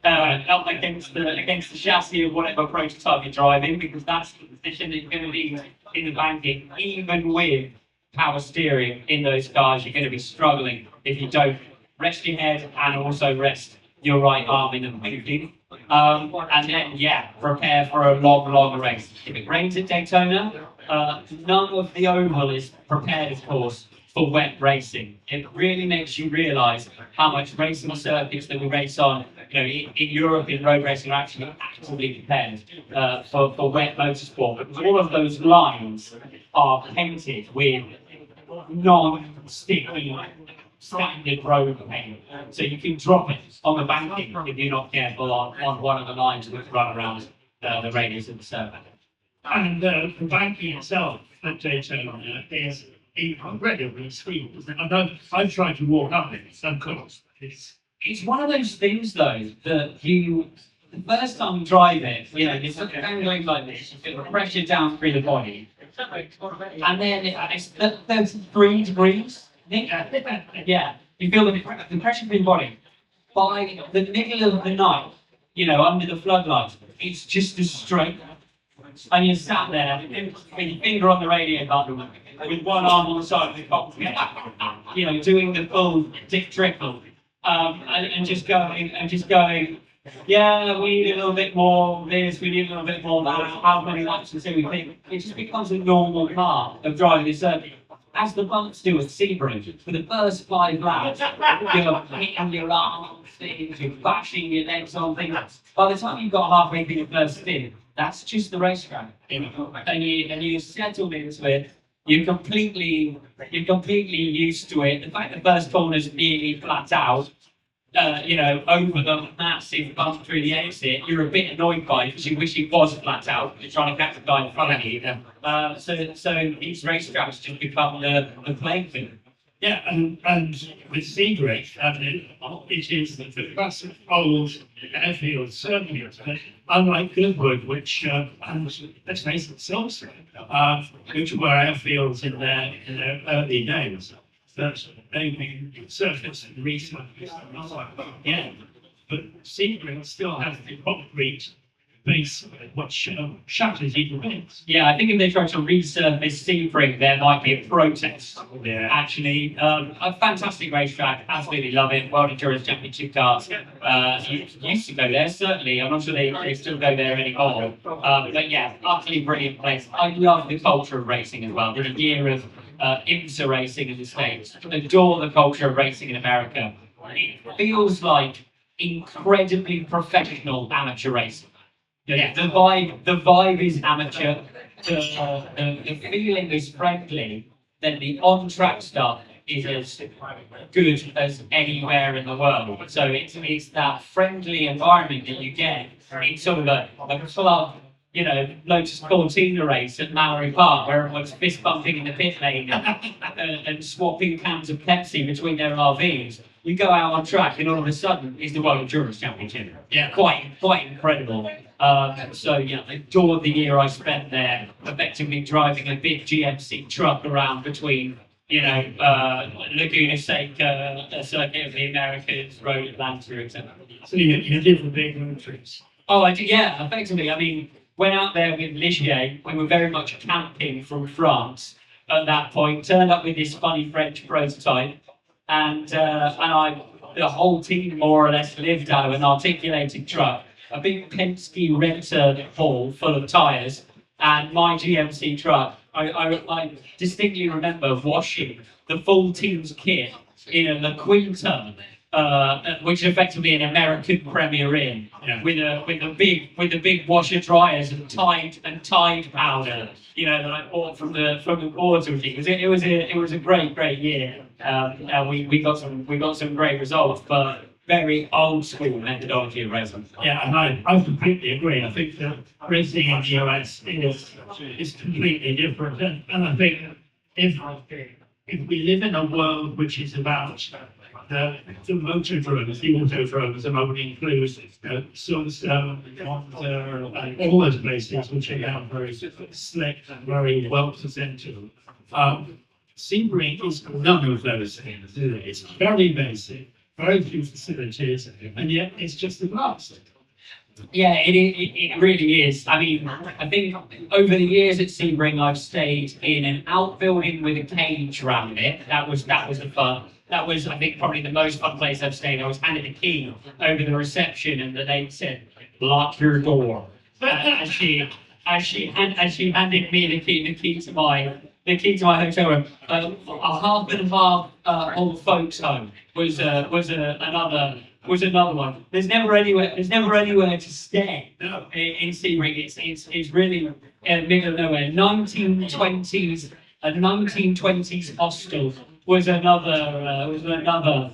up against the chassis of whatever prototype you're driving, because that's the position that you're going to be in the banking. Even with power steering in those cars, you're going to be struggling if you don't rest your head and also rest your right arm in the banking. And then, prepare for a long race. If it rains at Daytona, none of the oval is prepared, of course, for wet racing. It really makes you realise how much racing circuits that we race on, in Europe in road racing are actually actively prepared for wet motorsport. Because all of those lines are painted with non-sticky standard road paint. So you can drop it on the banking if you're not careful on one of the lines that run around the radius of the circuit. And the banking itself at Daytona is incredibly steep. I've tried to walk up it, of course. It's one of those things, though, that the first time you drive it, you're sort of angling like this, you feel the pressure down through the body. And then it's 33 degrees. Yeah, you feel the pressure through the body. By the middle of the night, under the floodlights, it's just as straight. And you're sat there with your finger on the radio button, with one arm on the side of the cockpit, doing the full Dick Trickle, and just going, yeah, we need a little bit more of this, we need a little bit more of that, how many laps until we think. It just becomes a normal part of driving this circuit. As the bumps do at Sebring, for the first 5 laps, you're hitting your arms, you're bashing your legs on things. By the time you've got halfway through your first spin, that's just the racetrack. And you settle into it. You're completely used to it. The fact the first corner's nearly flat out, over the massive bump through the exit, you're a bit annoyed by it because you wish it was flat out. You're trying to catch the guy in front of you. So these racetracks just become the playing field. Yeah, and with Sebring, it is the classic old airfield circuit, unlike Goodwood, which, let's face it, Silverstone, which were airfields in their early days. That they've been surfaced and resurfaced. Yeah, but Sebring still has the concrete base which shatters even bits. Yeah, I think if they try to resurface Sebring, there might be a protest. Yeah. Actually, a fantastic racetrack, absolutely love it. World Endurance Championship cars. Used to go there, certainly. I'm not sure they still go there anymore. But yeah, utterly brilliant place. I love the culture of racing as well. There's a year of IMSA racing in the States. Adore the culture of racing in America. It feels like incredibly professional amateur racing. Yeah, the vibe is amateur. The feeling is friendly. Then the on-track stuff is as good as anywhere in the world. So it's that friendly environment that you get in sort of a club, Lotus Cortina race at Mallory Park, where everyone's fist bumping in the pit lane and swapping cans of Pepsi between their RVs. We go out on track, and all of a sudden, it's the World Endurance Championship. Yeah, quite incredible. So yeah, I adored the year I spent there, effectively driving a big GMC truck around between, Laguna Seca, Circuit of the Americas, Road Atlanta, etc. So you did the big road trips. Oh, I did, yeah, effectively. I mean, went out there with Ligier. We were very much camping from France at that point. Turned up with this funny French prototype, and the whole team more or less lived out of an articulated truck, a big Penske Renter hall full of tyres, and my GMC truck. I distinctly remember washing the full team's kit in a La Quinta, which is effectively an American Premier Inn, with the big washer dryers and Tide powder, that I bought from the boards. It was a great year. We got some great results, but very old school methodology of racing. Yeah, and I completely agree. I think that racing in the US is completely different, and I think if we live in a world which is about the motordromes, the autodromes, and I would include Silverstone, Monza, and all those places which are now very slick and very well presented. Sebring is none of those things. It's very basic, very few facilities, and yet it's just a blast. Yeah, it really is. I mean, I think over the years at Sebring, I've stayed in an outbuilding with a cage around it. That was the fun. That was, I think, probably the most fun place I've stayed. I was handed a key over the reception, and the lady said, "Lock your door." As she handed me the key to my hotel room. A half and half old folks home was another one. There's never anywhere to stay in Sebring. It's really middle of nowhere. 1920s, a 1920s hostel was another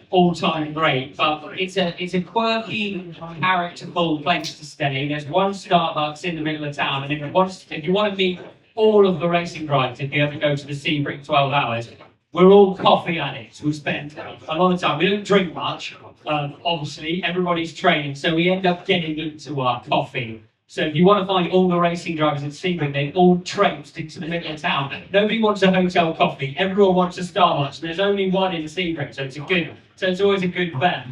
all-time great. But it's a quirky, characterful place to stay. There's one Starbucks in the middle of town, and if you want to meet all of the racing drivers, if you ever go to the Sebring 12 hours, we're all coffee addicts. We spend a lot of time. We don't drink much, obviously. Everybody's training, so we end up getting into our coffee. So if you want to find all the racing drivers at Sebring, they've all traipsed into the middle of town. Nobody wants a hotel coffee. Everyone wants a Starbucks. There's only one in Sebring, so it's always a good bet.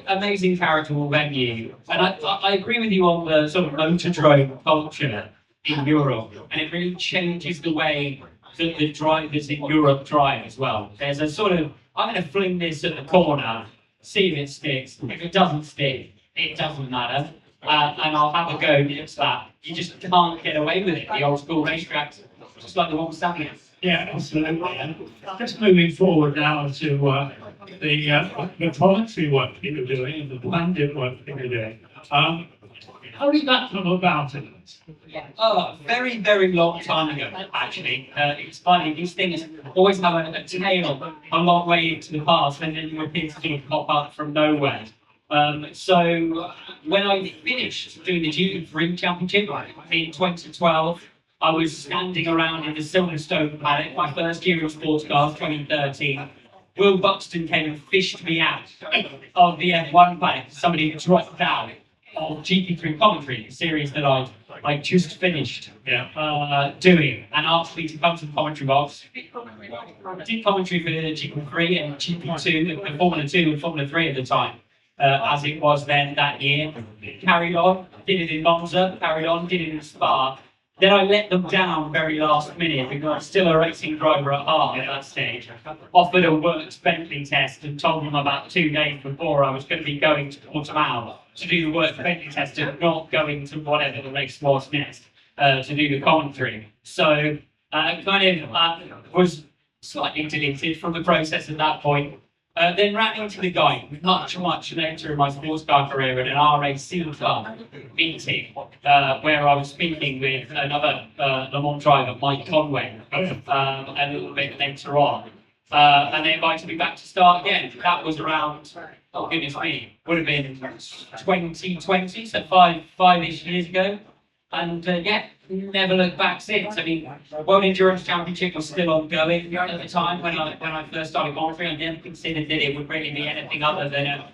Amazing characterful venue, and I agree with you on the sort of motordrome culture in Europe, and it really changes the way that the drivers in Europe drive as well. There's a sort of, I'm going to fling this at the corner, see if it sticks. If it doesn't stick, it doesn't matter. And I'll have a go against that. You just can't get away with it. The old school racetracks, just like the one standing here. Yeah, absolutely. And just moving forward now to the Coventry work you were doing and the blended work you were doing. How did that come about? Oh, very, very long time ago, actually. It's funny, these things always have a tail a long way into the past, and then you appear to sort of pop up from nowhere. So when I finished doing the Duty Free Championship in 2012, I was standing around in the Silverstone paddock, my first year of sports cars, 2013. Will Buxton came and fished me out of the F1 paddock. Somebody dropped out of GP3 Coventry, a series that I just finished doing, and asked me to come to the commentary box. I did commentary for the GP3 and GP2, the Formula 2 and Formula 3 at the time. as it was then that year. Carried on, did it in Monza, carried on, did it in Spa. Then I let them down very last minute because I was still a racing driver at heart at that stage. Offered a works Bentley test and told them about 2 days before I was going to be going to Portimao to do the works Bentley test and not going to whatever the race was next to do the commentary. So was slightly deleted from the process at that point. Then ran into the guy much later in my sports car career at an RAC club meeting where I was speaking with another Le Mans driver, Mike Conway, a little bit later on. And they invited me back to start again. That was around, oh goodness me, would have been 2020, so five-ish years ago. And never looked back since. I mean, World Endurance Championship was still ongoing at the time when I first started commentary. I never considered that it would really be anything other than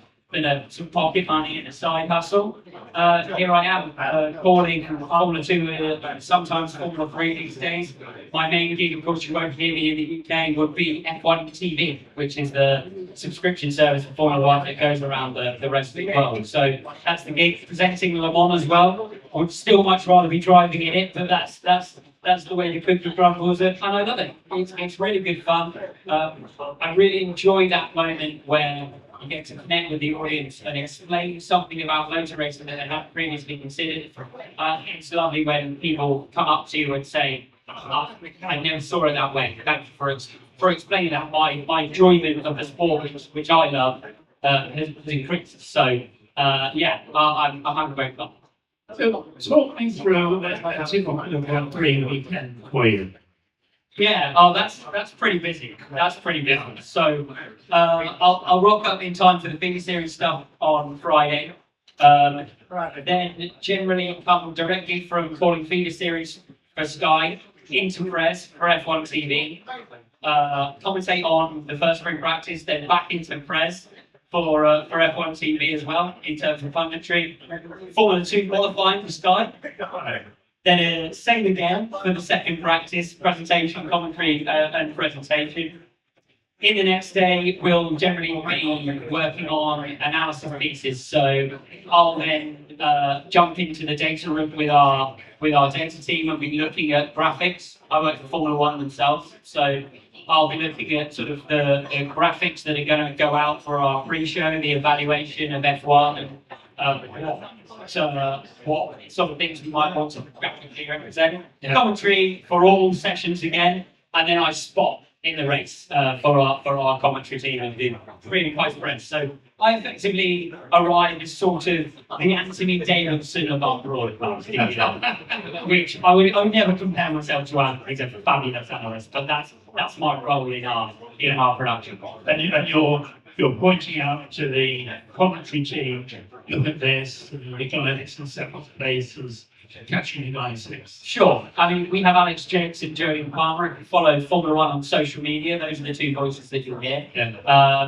some pocket money and a side hustle. Here I am calling Formula 2, sometimes Formula 3 these days. My main gig, of course, you won't hear me in the UK, would be F1 TV, which is the subscription service for Formula 1 that goes around the rest of the world. So that's the gig, presenting Le Mans as well. I would still much rather be driving in it, but that's the way the cookie crumbles, and I love it. It's really good fun. I really enjoy that moment where you get to connect with the audience and explain something about motor racing that they haven't previously considered. It's lovely when people come up to you and say, I never saw it that way. Thank you for explaining that. My enjoyment of the sport, which I love, has increased. So, I'm having a great fun. So, talk me through a typical Grand Prix weekend for you. Yeah, that's pretty busy. That's pretty busy. So I'll rock up in time for the big series stuff on Friday. Then generally come directly from calling feeder series for Sky into Press for F1 TV. Commentate on the first spring practice, then back into Press for F1 TV as well in terms of punditry. Formula 2 qualifying for Sky. Then same again for the second practice, presentation, commentary, and presentation. In the next day, we'll generally be working on analysis pieces. So I'll then jump into the data room with our data team and be looking at graphics. I work for Formula 1 themselves, so I'll be looking at sort of the graphics that are going to go out for our pre-show, the evaluation of F1, and what sort of things we might want to graphically represent. Commentary for all sessions again, and then I spot in the race for our commentary team and do really quite friends. So I effectively arrive as sort of the Anthony Davidson of our broadcasting, which I would never compare myself to Anthony. He's a fabulous analyst, but that's my role in our production. And you're pointing out to the commentary team, look at this, the guys in several places, catching the guys. Sure. I mean, we have Alex Jakes and Joey Palmer. If you follow Formula 1 on social media, those are the two voices that you'll hear. Yeah.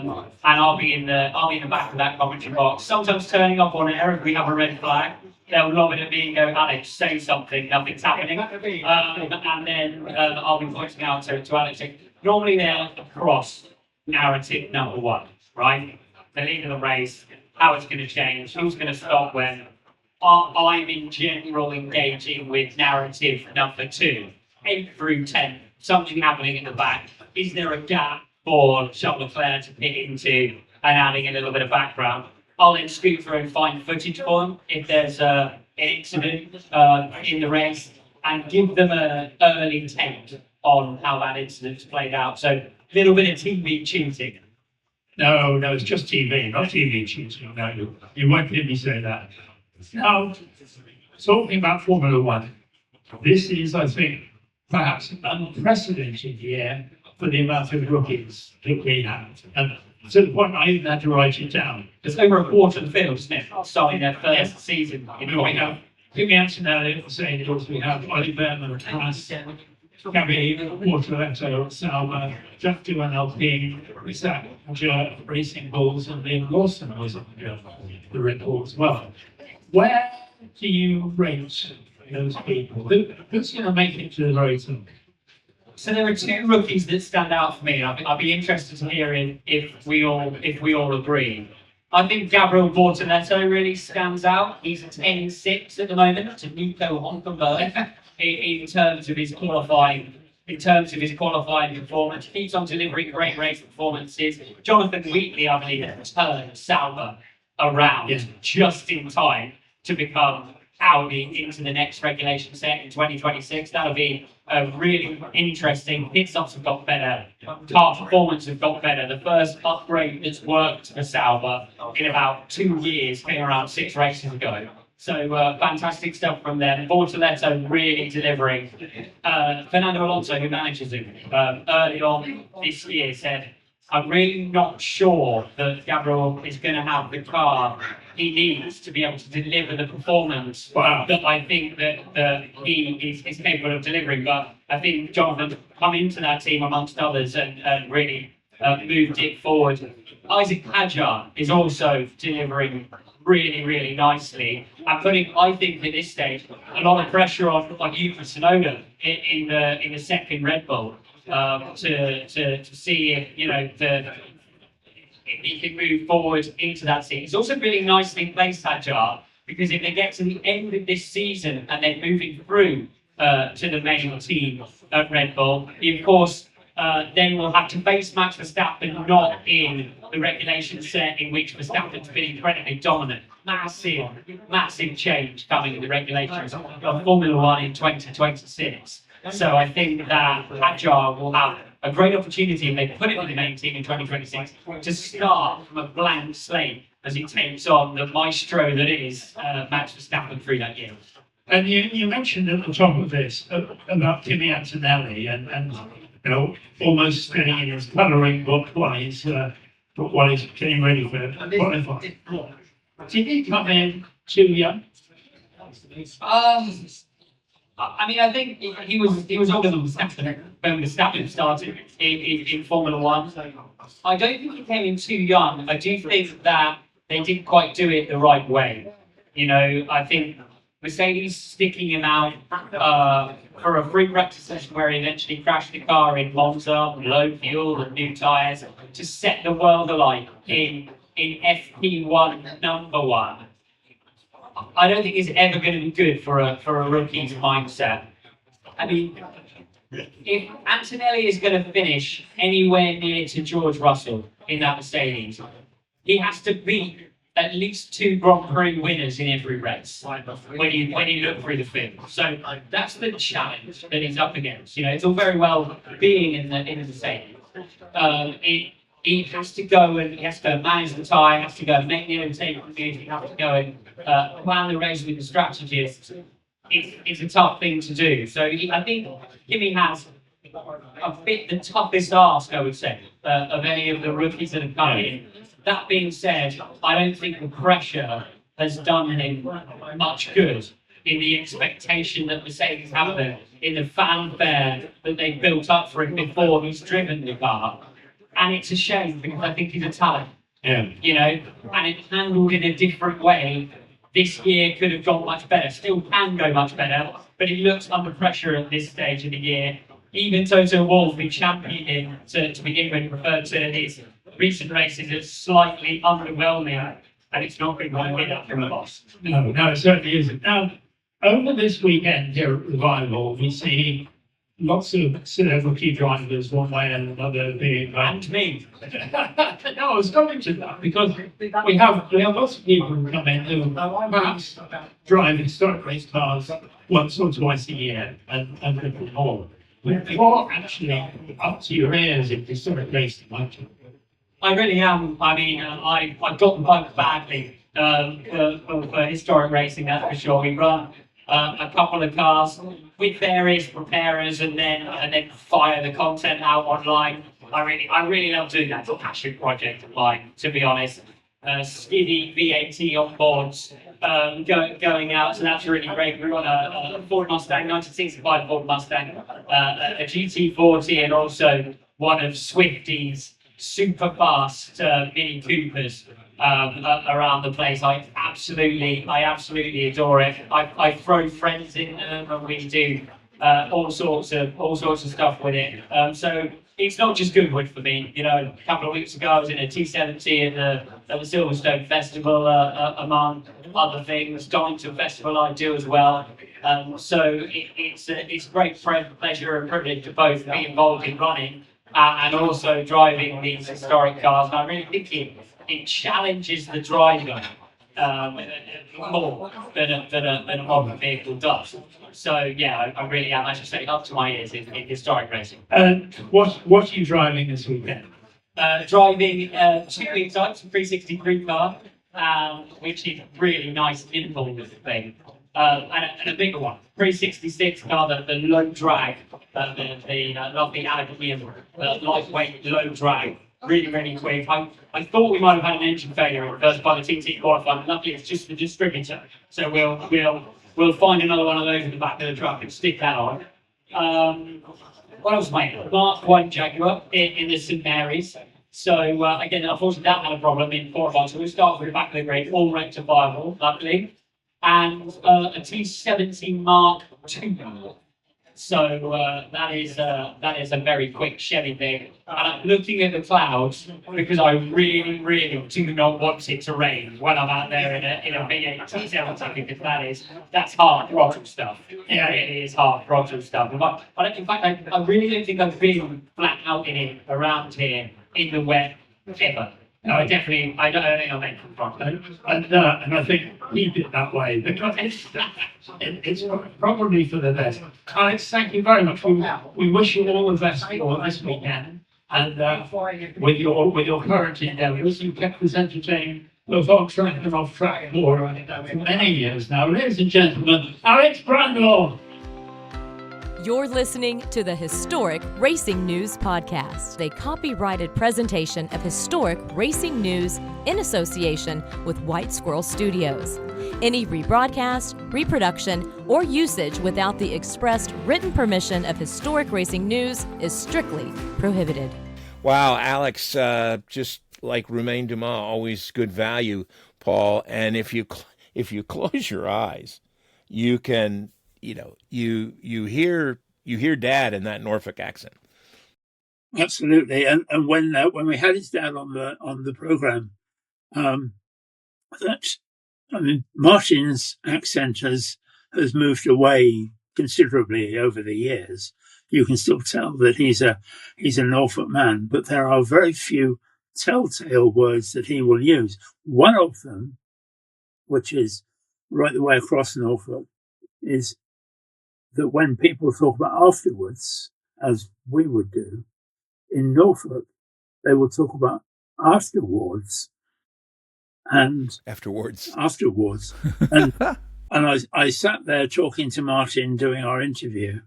And I'll be in the back of that commentary box. Sometimes turning up on air if we have a red flag. They'll lob it at me and go, Alex, say something, nothing's happening. And then I'll be pointing out to Alex. Normally they're across narrative number one, right? The lead of the race, how it's going to change, who's going to stop when. I'm in general engaging with narrative number 2, 8 through 10, something happening in the back. Is there a gap for Charles Leclerc to fit into and adding a little bit of background? I'll then scoot through and find footage for them if there's an incident in the race and give them an early take on how that incident's played out. So a little bit of TV cheating. No, it's just TV, not TV cheating. No, you won't hear me say that. Now, talking about Formula 1, this is, I think, perhaps an unprecedented year for the amount of rookies that we have. And to the point I even had to write it down. There's over a quarter of the field, isn't it, starting their first season. We have Jimmy Antonelli saying it also, we have Oliver and Haas, Gabby, Portoletto, Salma, Jeff NLP, Isaac, Racing Bulls, and Liam Lawson was on the report as well. Where do you rate those people? Who's going to make it to the rating? So there are 2 rookies that stand out for me. I'd be interested to hear if we all agree. I think Gabriel Bortoletto really stands out. He's 10-6 at the moment to Nico Hülkenberg in terms of his qualifying. In terms of his qualifying performance, he keeps on delivering great race performances. Jonathan Wheatley, I believe, turned Sauber around just in time to become Audi into the next regulation set in 2026. That'll be really interesting. Pit stops have got better. Car performance have got better. The first upgrade that's worked for Sauber in about 2 years came around 6 races ago. So fantastic stuff from them. Bortoletto really delivering. Fernando Alonso, who manages him, early on this year said, I'm really not sure that Gabriel is going to have the car he needs to be able to deliver the performance that I think that he is capable of delivering. But I think Jonathan come into that team amongst others and really moved it forward. Isaac Hadjar is also delivering really, really nicely and putting, I think, at this stage, a lot of pressure on Yuka Tsunoda in the second Red Bull. To see if if he can move forward into that seat. It's also really nicely placed, Hadjar, because if they get to the end of this season and they're moving through to the main team at Red Bull, he of course then will have to face Max Verstappen, not in the regulation set in which Verstappen's been incredibly dominant. Massive change coming in the regulations of Formula One in 2026. So I think that Hadjar will have a great opportunity if they put it in the main team in 2026 to start from a blank slate as he takes on the maestro that is Max Verstappen through that year. And you mentioned at the top of this about Kimi Antonelli and almost getting in his colouring book while he's getting ready for qualifying. Did he come in too young? I mean, I think he was older than Verstappen when Verstappen started in Formula One. I don't think he came in too young. I do think that they didn't quite do it the right way. I think Mercedes sticking him out for a free practice session where he eventually crashed the car in Monza, low fuel and new tyres, to set the world alight in FP1 number 1. I don't think it's ever going to be good for a rookie's mindset. I mean, if Antonelli is going to finish anywhere near to George Russell in that Mercedes, he has to beat at least 2 Grand Prix winners in every race when you look through the field. So that's the challenge that he's up against. It's all very well being in the Mercedes. He has to go and manage the tyre, has to go and make the overtaking moves, he has to go and plan the race with the strategists. It's a tough thing to do. So I think Kimi has a bit the toughest ask, I would say, of any of the rookies that have come in. That being said, I don't think the pressure has done him much good in the expectation that Mercedes have there, in the fanfare that they built up for him before he's driven the car. And it's a shame because I think he's a talent. And it handled in a different way. This year could have gone much better, still can go much better, but he looks under pressure at this stage of the year. Even Toto Wolff, who championed him to begin with, referred to his recent races as slightly underwhelming, and it's not been going to win up from the boss. No, it certainly isn't. Now, over this weekend here at Revival, we see lots of celebrity drivers, one way and another, being And me. No, I was coming to that because we have lots of people who come in who perhaps drive historic race cars once or twice a year and a bit more. You're actually up to your ears in historic racing, aren't you? I really am. I mean, I got the bug badly for historic racing, that's for sure. We run a couple of cars with various preparers and then fire the content out online. I really love doing that. It's a passion project of mine, to be honest. Skiddy VAT on boards going out, so that's really great. We've got a Ford Mustang, 1965 Ford Mustang, a GT40, and also one of Swifty's super fast Mini Coopers around the place. I absolutely adore it. I throw friends in and we do all sorts of stuff with it. So it's not just Goodwood for me. You know, a couple of weeks ago I was in a T70 at the Silverstone Festival, among other things. Donington Festival I do as well. So it's great pleasure and privilege to both be involved in running and also driving these historic cars. And I really think it challenges the driver more than a modern vehicle does. So yeah, I really am actually up to my ears in historic racing. And what are you driving this weekend? Driving two big types, a 363 car, which is really nice and nimble with the thing, and a bigger one, 366 car, the low drag, the lovely aluminium, lightweight, low drag, really quick. I thought we might have had an engine failure in the first part of the TT qualifying. Luckily, it's just the distributor, so we'll find another one of those in the back of the truck and stick that on. What else, mate? Mark 1 Jaguar in the St Mary's. So again, unfortunately, that had a problem in 4 so we'll start with the back of the grid, all rectifiable, luckily, and a T70 Mark 2. So that is a very quick Chevy thing. And I'm looking at the clouds because I really do not want it to rain when I'm out there in a V8 T70, because that's hard throttle stuff. Yeah, it is hard throttle stuff. In fact, I really don't think I've been flat out in it around here in the wet ever. No, I don't think I'll make from front. And I think keep it that way, because it's probably for the best. Alex, thank you very much. We wish you all the best for this weekend. And with your current endeavours, you kept us entertained both on track and off track for many years now. Ladies and gentlemen, Alex Brundle. You're listening to the Historic Racing News Podcast, a copyrighted presentation of historic racing news in association with White Squirrel Studios. Any rebroadcast, reproduction, or usage without the expressed written permission of Historic Racing News is strictly prohibited. Wow, Alex, just like Romain Dumas, always good value, Paul. And if you close your eyes, you can, you hear Dad in that Norfolk accent. Absolutely, and when we had his dad on the program, Martin's accent has moved away considerably over the years. You can still tell that he's a Norfolk man, but there are very few telltale words that he will use. One of them, which is right the way across Norfolk, is that when people talk about afterwards, as we would do, in Norfolk, they will talk about afterwards. And afterwards. And I sat there talking to Martin doing our interview,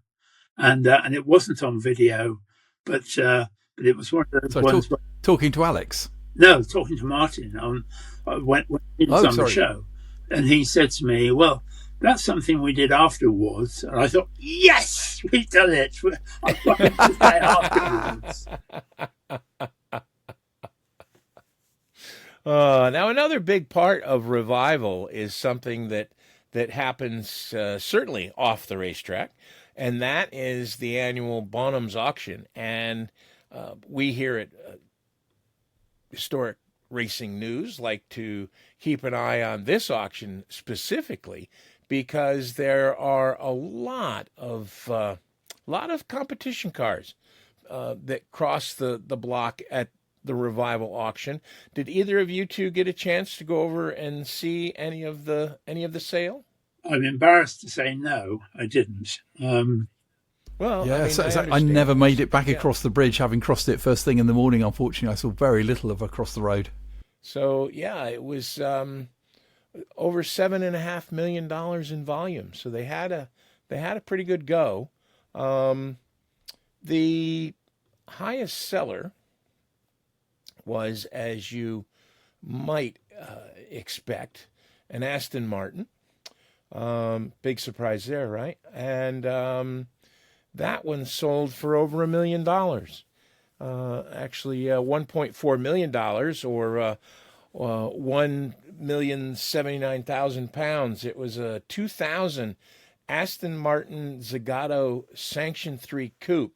and it wasn't on video, but it was one of those ones. Talking to Alex? No, talking to Martin when he was on the show. And he said to me, well, that's something we did afterwards. And I thought, yes, we've done it. I'm going to say afterwards. Now, another big part of revival is something that happens certainly off the racetrack, and that is the annual Bonhams auction. And we here at Historic Racing News like to keep an eye on this auction specifically, because there are a lot of competition cars that cross the block at the revival auction. Did either of you two get a chance to go over and see any of the sale? I'm embarrassed to say no, I didn't. Well, yeah, I never made it back across the bridge, having crossed it first thing in the morning. Unfortunately, I saw very little of across the road. So yeah, it was over $7.5 million in volume. So they had a pretty good go. The highest seller was, as you might expect, an Aston Martin. Big surprise there, right? And that one sold for over $1 million. Actually, $1.4 million, or 1,079,000 pounds. It was a 2000 Aston Martin Zagato Sanction 3 Coupe,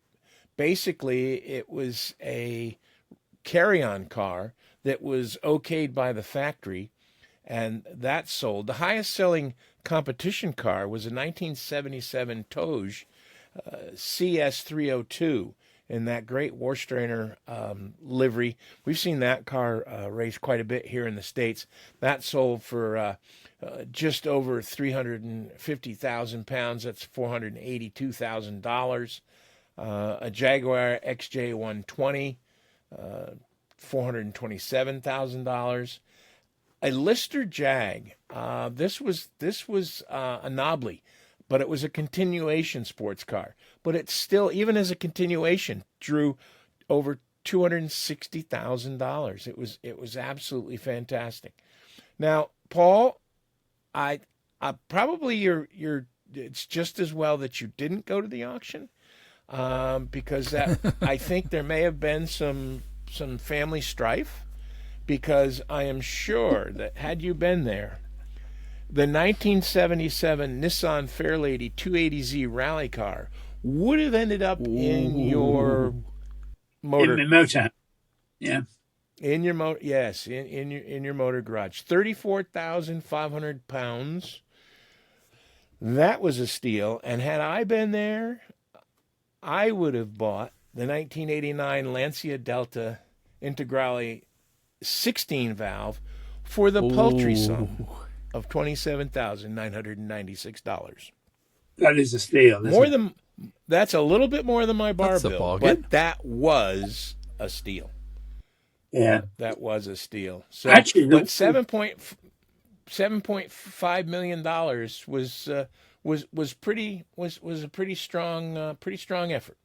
basically it was a carry-on car that was okayed by the factory, and that sold. The highest-selling competition car was a 1977 Toge CS302 in that great Warsteiner livery. We've seen that car race quite a bit here in the States. That sold for just over 350,000 pounds. That's $482,000. A Jaguar XJ120, $427,000. A Lister Jag. This was a Nobly, but it was a continuation sports car. But it still, even as a continuation, drew over $260,000. It was absolutely fantastic. Now, Paul, I probably you're it's just as well that you didn't go to the auction, because that I think there may have been some family strife, because I am sure that had you been there, the 1977 Nissan Fairlady 280Z rally car would have ended up in your motor. In my motor, yeah. In your motor, yes, in your motor garage. 34,500 pounds. That was a steal. And had I been there, I would have bought the 1989 Lancia Delta Integrale 16 valve for the paltry sum of $27,996. That is a steal. That's a little bit more than my bar That's a bill, bargain. but that was a steal. Yeah, that was a steal. So, actually, but $7.5 million was a pretty strong effort.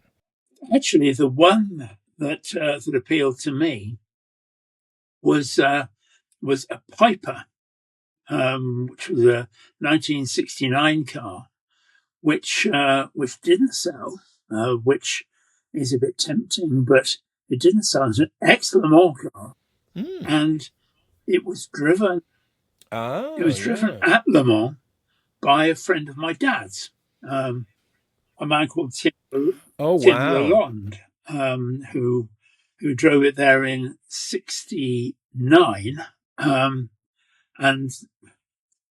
Actually, the one that appealed to me was a Piper, which was a 1969 car, which didn't sell, which is a bit tempting, but it didn't sell. It was an ex-Le car, and it was driven. It was driven at Le Mans by a friend of my dad's, a man called Tim Lalonde, who drove it there in '69, and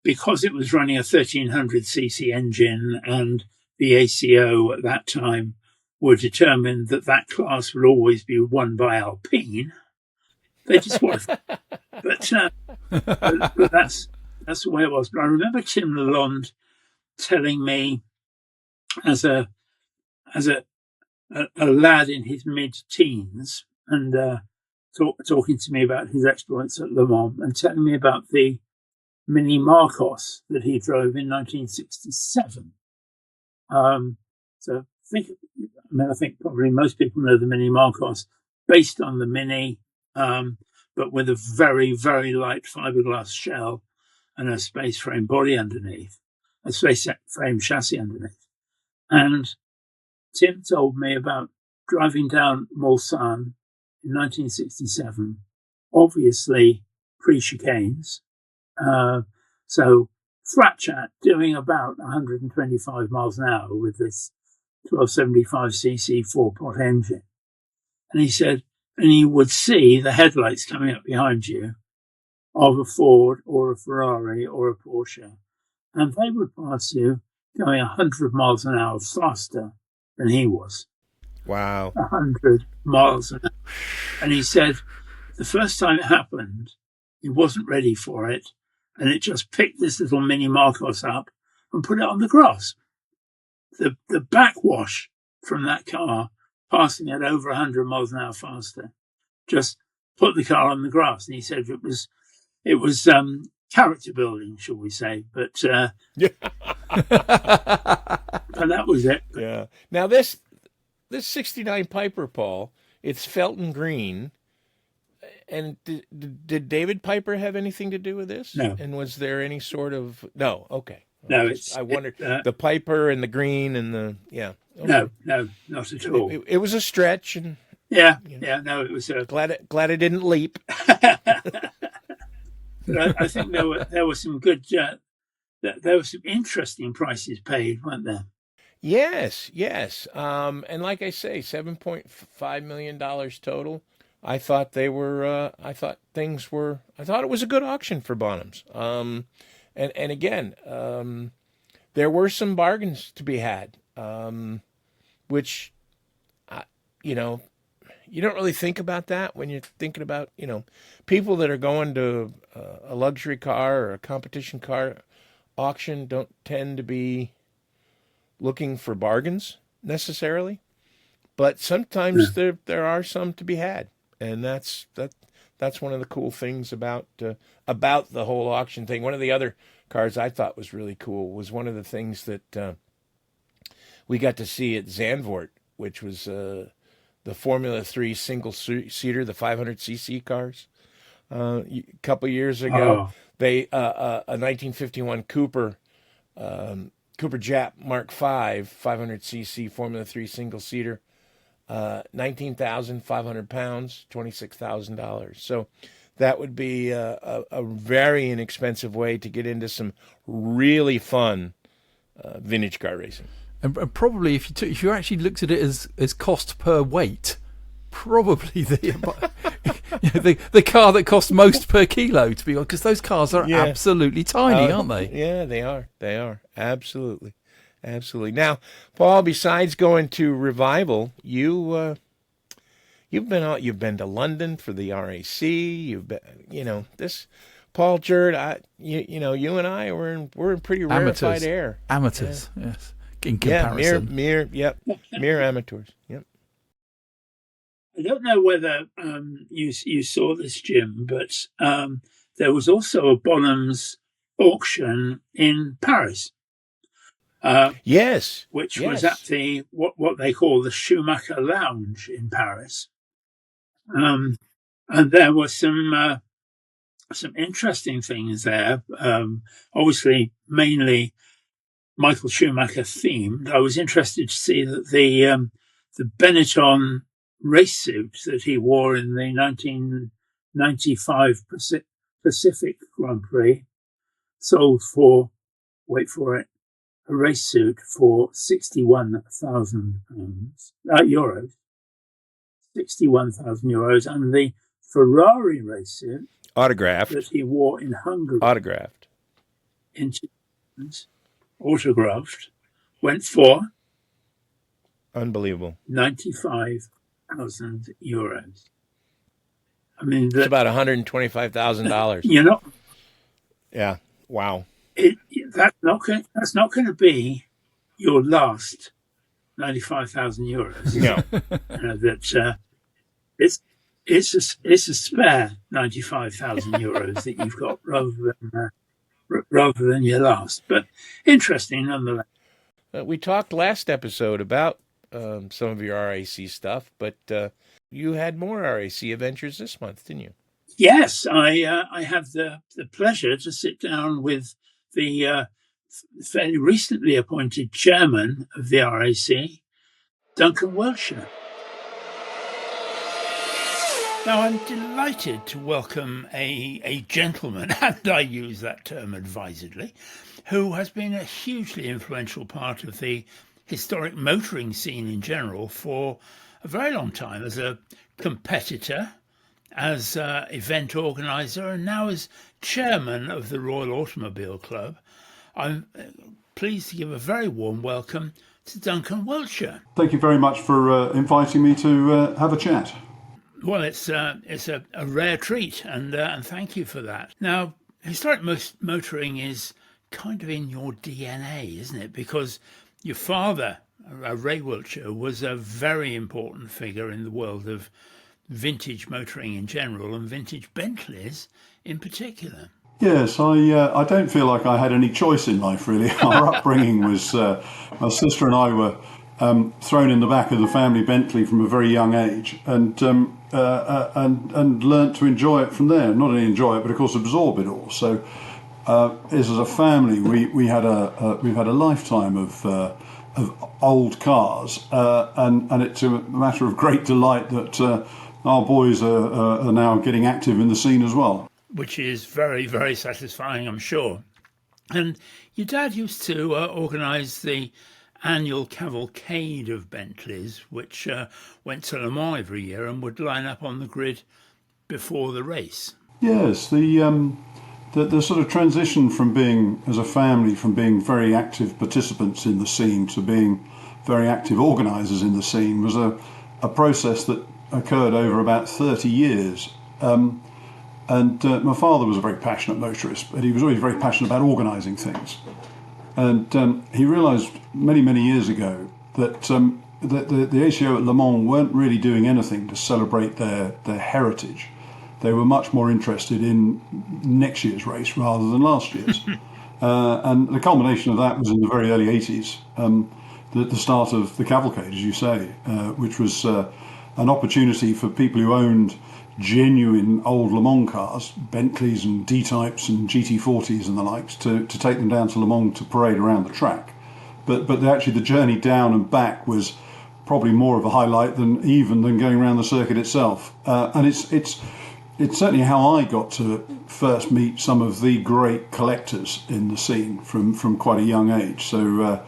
because it was running a 1300cc engine, and the ACO at that time were determined that class would always be won by Alpine, they just wanted. But that's the way it was. But I remember Tim Lalonde telling me, as a lad in his mid-teens, and talking to me about his exploits at Le Mans, and telling me about the Mini Marcos that he drove in 1967. So I think probably most people know the Mini Marcos, based on the Mini, but with a very, very light fiberglass shell and a space frame body underneath, a space frame chassis underneath. And Tim told me about driving down Mulsanne in 1967, obviously pre-chicanes. So flat chat doing about 125 miles an hour with this 1275cc 4-pot engine. And he said, and you would see the headlights coming up behind you of a Ford or a Ferrari or a Porsche, and they would pass you going 100 miles an hour faster than he was. Wow. 100 miles an hour. And he said the first time it happened, he wasn't ready for it, and it just picked this little Mini Marcos up and put it on the grass. The backwash from that car passing at over 100 miles an hour faster just put the car on the grass. And he said it was character building, shall we say, but and that was it. Yeah. Now this 69 Piper, Paul, it's Felton Green. And did David Piper have anything to do with this? No. And was there any sort of... No, okay. No, I wondered, the Piper and the green and the... Yeah. Okay. No, not at all. It was a stretch. And no, it was... Glad it didn't leap. But I think there were some good... there were some interesting prices paid, weren't there? Yes, yes. And like I say, $7.5 million total. I thought they were, I thought it was a good auction for Bonhams. And again, there were some bargains to be had, which, you know, you don't really think about that when you're thinking about, people that are going to a luxury car or a competition car auction don't tend to be looking for bargains necessarily, but sometimes there are some to be had, and that's one of the cool things about the whole auction thing. One of the other cars I thought was really cool was one of the things that we got to see at Zandvoort, which was the Formula 3 single-seater, the 500cc cars. A couple years ago, they a 1951 Cooper Jap Mark V 500cc Formula 3 single-seater, 19,500 pounds, $26,000. So that would be a very inexpensive way to get into some really fun vintage car racing. And probably if you actually looked at it as cost per weight, probably the car that costs most per kilo, to be honest, because those cars are absolutely tiny, aren't they? Yeah, they are. They are. Absolutely. Absolutely. Now, Paul, besides going to Revival, you've been to London for the RAC. You've been, this Paul Jerd, you and I we're in pretty rarefied air. Amateurs, yes. In comparison. Mere amateurs. Yep. I don't know whether you saw this, Jim, but there was also a Bonhams auction in Paris. Yes. Which was at the what they call the Schumacher Lounge in Paris. And there were some interesting things there. Obviously, mainly Michael Schumacher themed. I was interested to see that the Benetton race suit that he wore in the 1995 Pacific Grand Prix sold for, wait for it, a race suit for €61,000, 61,000 euros, and the Ferrari race suit autographed that he wore in Hungary, autographed, went for unbelievable €95,000. I mean, it's about $125,000. Yeah. Wow. That's not going to be your last €95,000. No. It's a spare €95,000 that you've got rather than your last. But interesting nonetheless. We talked last episode about some of your RAC stuff, but you had more RAC adventures this month, didn't you? Yes, I have the pleasure to sit down with the fairly recently appointed chairman of the RAC, Duncan Wiltshire. Now, I'm delighted to welcome a gentleman, and I use that term advisedly, who has been a hugely influential part of the historic motoring scene in general for a very long time, as a competitor, as event organizer, and now as chairman of the Royal Automobile Club. I'm pleased to give a very warm welcome to Duncan Wiltshire. Thank you very much for inviting me to have a chat. Well, it's a rare treat, and thank you for that. Now, historic motoring is kind of in your DNA, isn't it? Because your father, Ray Wiltshire, was a very important figure in the world of vintage motoring in general and vintage Bentleys in particular. Yes, I don't feel like I had any choice in life, really. Our upbringing was, my sister and I were thrown in the back of the family Bentley from a very young age, and learnt to enjoy it from there. Not only enjoy it, but of course absorb it all. So, as a family, we've had a lifetime of old cars, and it's a matter of great delight that our boys are now getting active in the scene as well. Which is very, very satisfying, I'm sure. And your dad used to organise the annual cavalcade of Bentleys, which went to Le Mans every year and would line up on the grid before the race. Yes, the sort of transition from being, as a family, from being very active participants in the scene to being very active organisers in the scene was a process that occurred over about 30 years. My father was a very passionate motorist, but he was always very passionate about organising things. And he realised many, many years ago that the ACO at Le Mans weren't really doing anything to celebrate their heritage. They were much more interested in next year's race rather than last year's. And the culmination of that was in the very early 80s, the start of the cavalcade, as you say, which was an opportunity for people who owned genuine old Le Mans cars, Bentleys and D-types and GT40s and the likes, to take them down to Le Mans to parade around the track. But actually the journey down and back was probably more of a highlight than going around the circuit itself. And it's certainly how I got to first meet some of the great collectors in the scene from quite a young age. So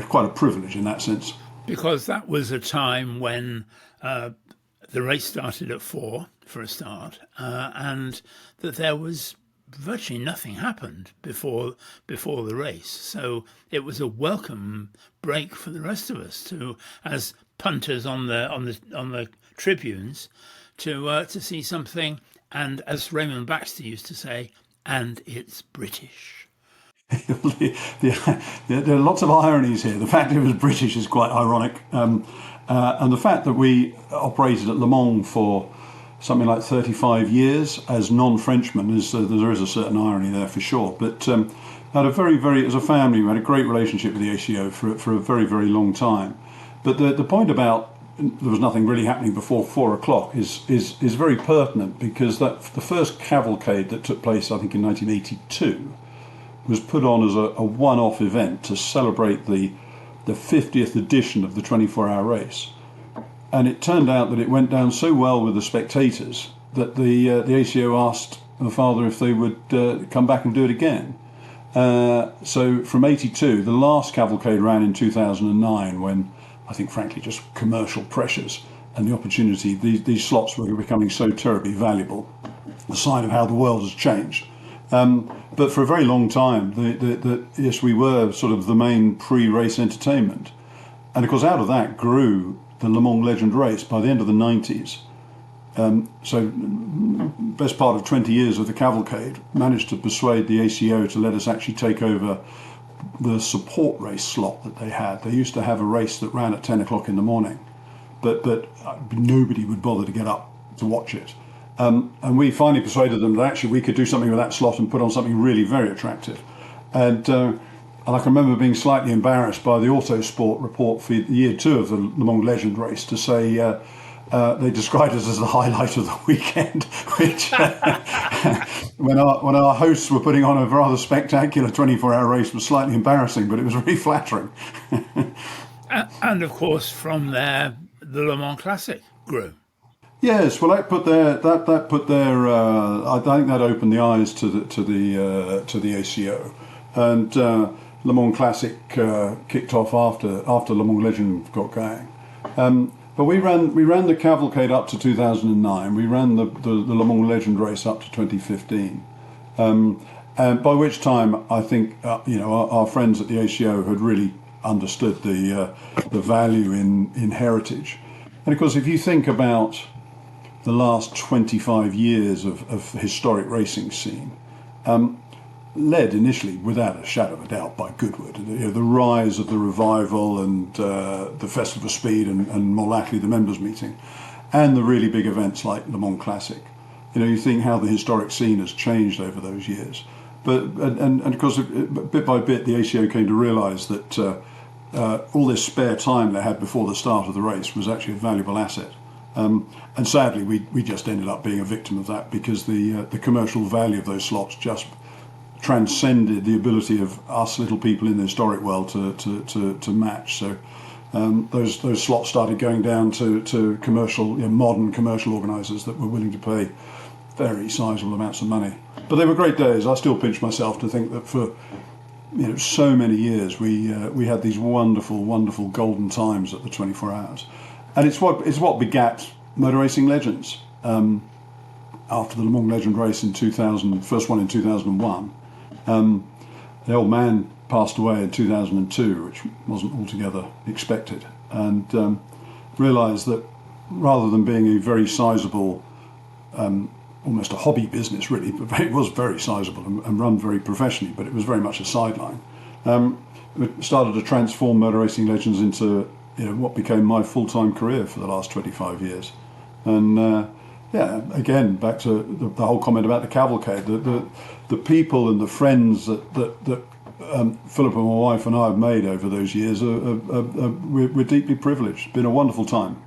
quite a privilege in that sense. Because that was a time when the race started at 4 for a start, and that there was virtually nothing happened before the race. So it was a welcome break for the rest of us to, as punters on the tribunes, to see something. And as Raymond Baxter used to say, and it's British. There are lots of ironies here. The fact it was British is quite ironic. And the fact that we operated at Le Mans for something like 35 years as non-Frenchmen, there is a certain irony there for sure. But had a very, as a family, we had a great relationship with the ACO for a very, very long time. But the point about there was nothing really happening before 4 o'clock is very pertinent, because the first cavalcade that took place, I think, in 1982, was put on as a one-off event to celebrate the 50th edition of the 24-hour race. And it turned out that it went down so well with the spectators that the ACO asked the father if they would come back and do it again. So from 82, the last cavalcade ran in 2009, when I think, frankly, just commercial pressures and the opportunity, these slots were becoming so terribly valuable, a sign of how the world has changed. But for a very long time, yes, we were sort of the main pre-race entertainment. And of course, out of that grew the Le Mans Legend Race by the end of the 90s. So best part of 20 years of the cavalcade managed to persuade the ACO to let us actually take over the support race slot that they had. They used to have a race that ran at 10 o'clock in the morning, but nobody would bother to get up to watch it. And we finally persuaded them that actually we could do something with that slot and put on something really very attractive. And I can remember being slightly embarrassed by the Autosport report for year 2 of the Le Mans Legend Race to say they described us as the highlight of the weekend, which when our hosts were putting on a rather spectacular 24-hour race was slightly embarrassing, but it was really flattering. And of course, from there, the Le Mans Classic grew. Yes, well, I think that opened the eyes to the ACO, and Le Mans Classic kicked off after Le Mans Legend got going. But we ran the cavalcade up to 2009. We ran the Le Mans Legend race up to 2015, and by which time I think our friends at the ACO had really understood the value in heritage. And of course, if you think about the last 25 years of the historic racing scene, led initially, without a shadow of a doubt, by Goodwood. The rise of the revival and the Festival of Speed and more lately the members' meeting, and the really big events like Le Mans Classic. You think how the historic scene has changed over those years. But and of course, bit by bit, the ACO came to realise that all this spare time they had before the start of the race was actually a valuable asset. And sadly, we just ended up being a victim of that, because the commercial value of those slots just transcended the ability of us little people in the historic world to match. So those slots started going down to commercial, modern commercial organisers that were willing to pay very sizable amounts of money. But they were great days. I still pinch myself to think that for so many years we had these wonderful golden times at the 24 hours, and it's what begat motor racing legends. After the Le Mans Legend race in 2000, first one in 2001, the old man passed away in 2002, which wasn't altogether expected, and realised that rather than being a very sizable, almost a hobby business really, but it was very sizable and run very professionally, but it was very much a sideline. It started to transform motor racing legends into what became my full-time career for the last 25 years. And again, back to the whole comment about the cavalcade, the people and the friends that Philip and my wife and I have made over those years, we're deeply privileged. It's been a wonderful time.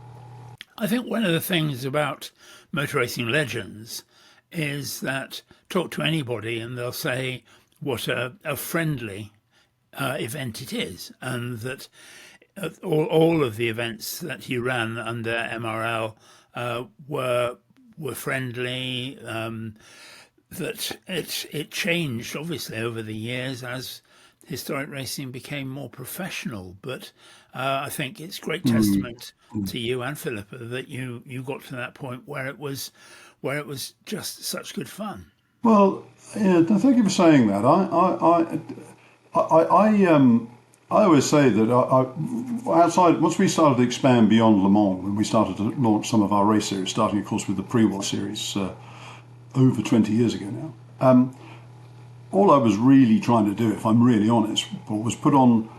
I think one of the things about motor racing legends is that talk to anybody and they'll say what a friendly event it is, and that all of the events that you ran under MRL were friendly, that it changed obviously over the years as historic racing became more professional, but I think it's great testament to you and Philippa that you got to that point where it was just such good fun. Well, yeah, thank you for saying that. I always say that outside, once we started to expand beyond Le Mans, when we started to launch some of our race series, starting of course with the pre-war series over 20 years ago now, all I was really trying to do, if I'm really honest, was put on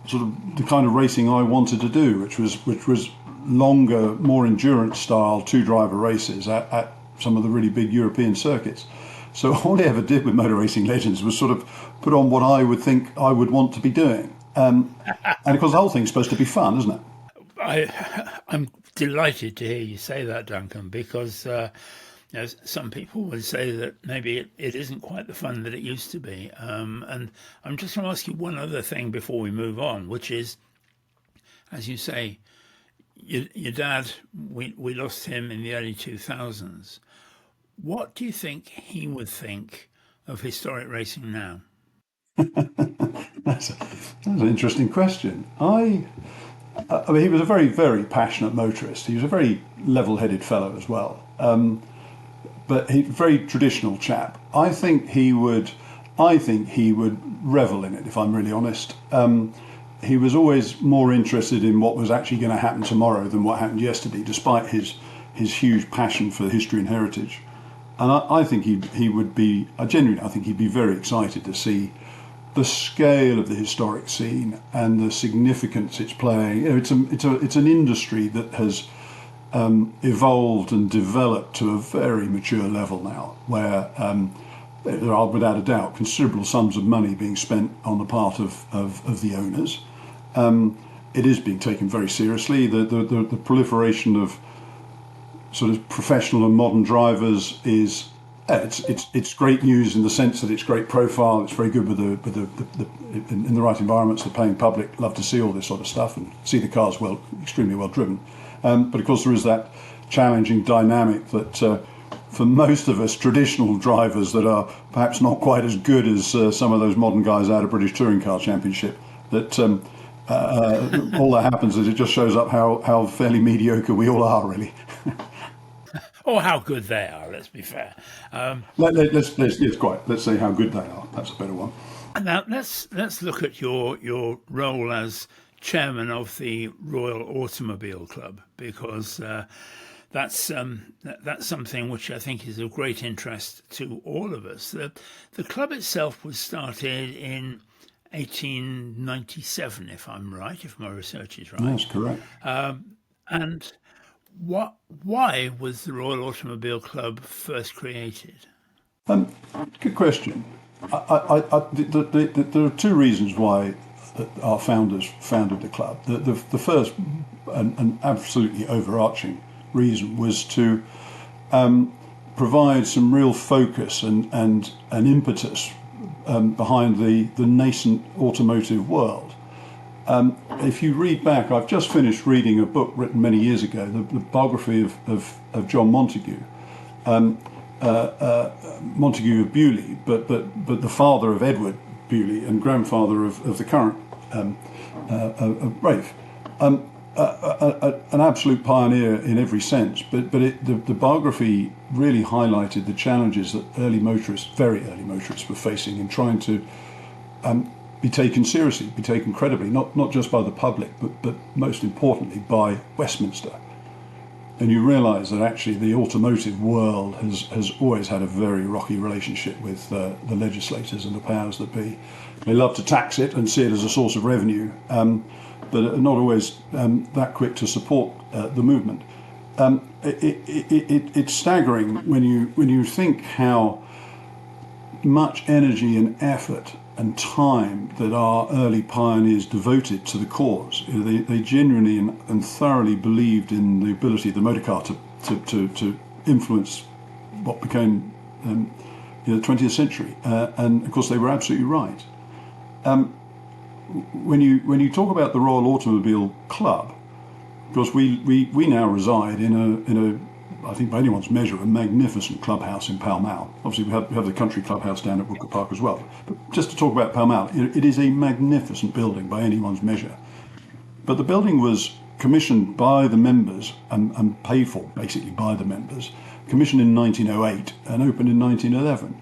sort of the kind of racing I wanted to do, which was longer, more endurance style two-driver races at some of the really big European circuits. So all I ever did with Motor Racing Legends was sort of put on what I would think I would want to be doing. And of course the whole thing's supposed to be fun, isn't it? I'm delighted to hear you say that, Duncan, because some people would say that maybe it isn't quite the fun that it used to be. And I'm just going to ask you one other thing before we move on, which is, as you say, your dad, we lost him in the early 2000s. What do you think he would think of historic racing now? That's an interesting question. I mean, he was a very, very passionate motorist. He was a very level-headed fellow as well. But he very traditional chap. I think he would revel in it, if I'm really honest. He was always more interested in what was actually going to happen tomorrow than what happened yesterday, despite his huge passion for history and heritage. And I think he would be, I think he'd be very excited to see the scale of the historic scene and the significance it's playing. It's an industry that has evolved and developed to a very mature level now, where there are, without a doubt, considerable sums of money being spent on the part of the owners. It is being taken very seriously. The proliferation of sort of professional and modern drivers is it's great news in the sense that it's great profile. It's very good with in the right environments. The paying public love to see all this sort of stuff and see the cars extremely well driven. But of course there is that challenging dynamic that for most of us traditional drivers that are perhaps not quite as good as some of those modern guys out of British Touring Car Championship, that all that happens is it just shows up how fairly mediocre we all are, really. Or how good they are, let's be fair. Let's say how good they are. That's a better one. Now let's look at your role as chairman of the Royal Automobile Club, because that's something which I think is of great interest to all of us. The club itself was started in 1897, if I'm right, if my research is right. That's correct. And why was the Royal Automobile Club first created? Good question. There are two reasons why our founders founded the club. The first and absolutely overarching reason was to provide some real focus and impetus behind the nascent automotive world. If you read back, I've just finished reading a book written many years ago, the biography of John Montague, Montague of Bewley, but the father of Edward Bewley and grandfather of the current of Rafe. An absolute pioneer in every sense, but the biography really highlighted the challenges that very early motorists were facing in trying to be taken seriously, be taken credibly, not just by the public, but most importantly by Westminster. And you realise that actually the automotive world has always had a very rocky relationship with the legislators and the powers that be. They love to tax it and see it as a source of revenue, but are not always that quick to support the movement. It's staggering when you think how much energy and effort and time that our early pioneers devoted to the cause. They genuinely and thoroughly believed in the ability of the motor car to influence what became the 20th century. And of course they were absolutely right. When you talk about the Royal Automobile Club, because we now reside in a I think by anyone's measure, a magnificent clubhouse in Pall Mall. Obviously, we have the country clubhouse down at Woodcote Park as well. But just to talk about Pall Mall, it is a magnificent building by anyone's measure. But the building was commissioned by the members and paid for basically by the members, commissioned in 1908 and opened in 1911.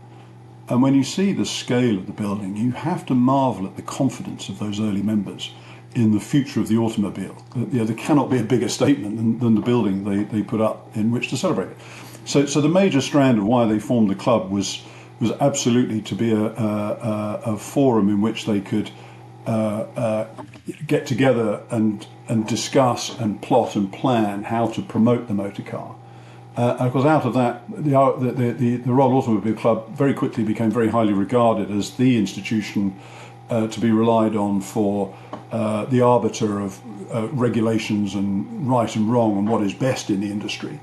And when you see the scale of the building, you have to marvel at the confidence of those early members in the future of the automobile. There cannot be a bigger statement than the building they put up in which to celebrate it. So the major strand of why they formed the club was absolutely to be a forum in which they could get together and discuss and plot and plan how to promote the motor car. And of course, out of that, the Royal Automobile Club very quickly became very highly regarded as the institution to be relied on for the arbiter of regulations and right and wrong and what is best in the industry,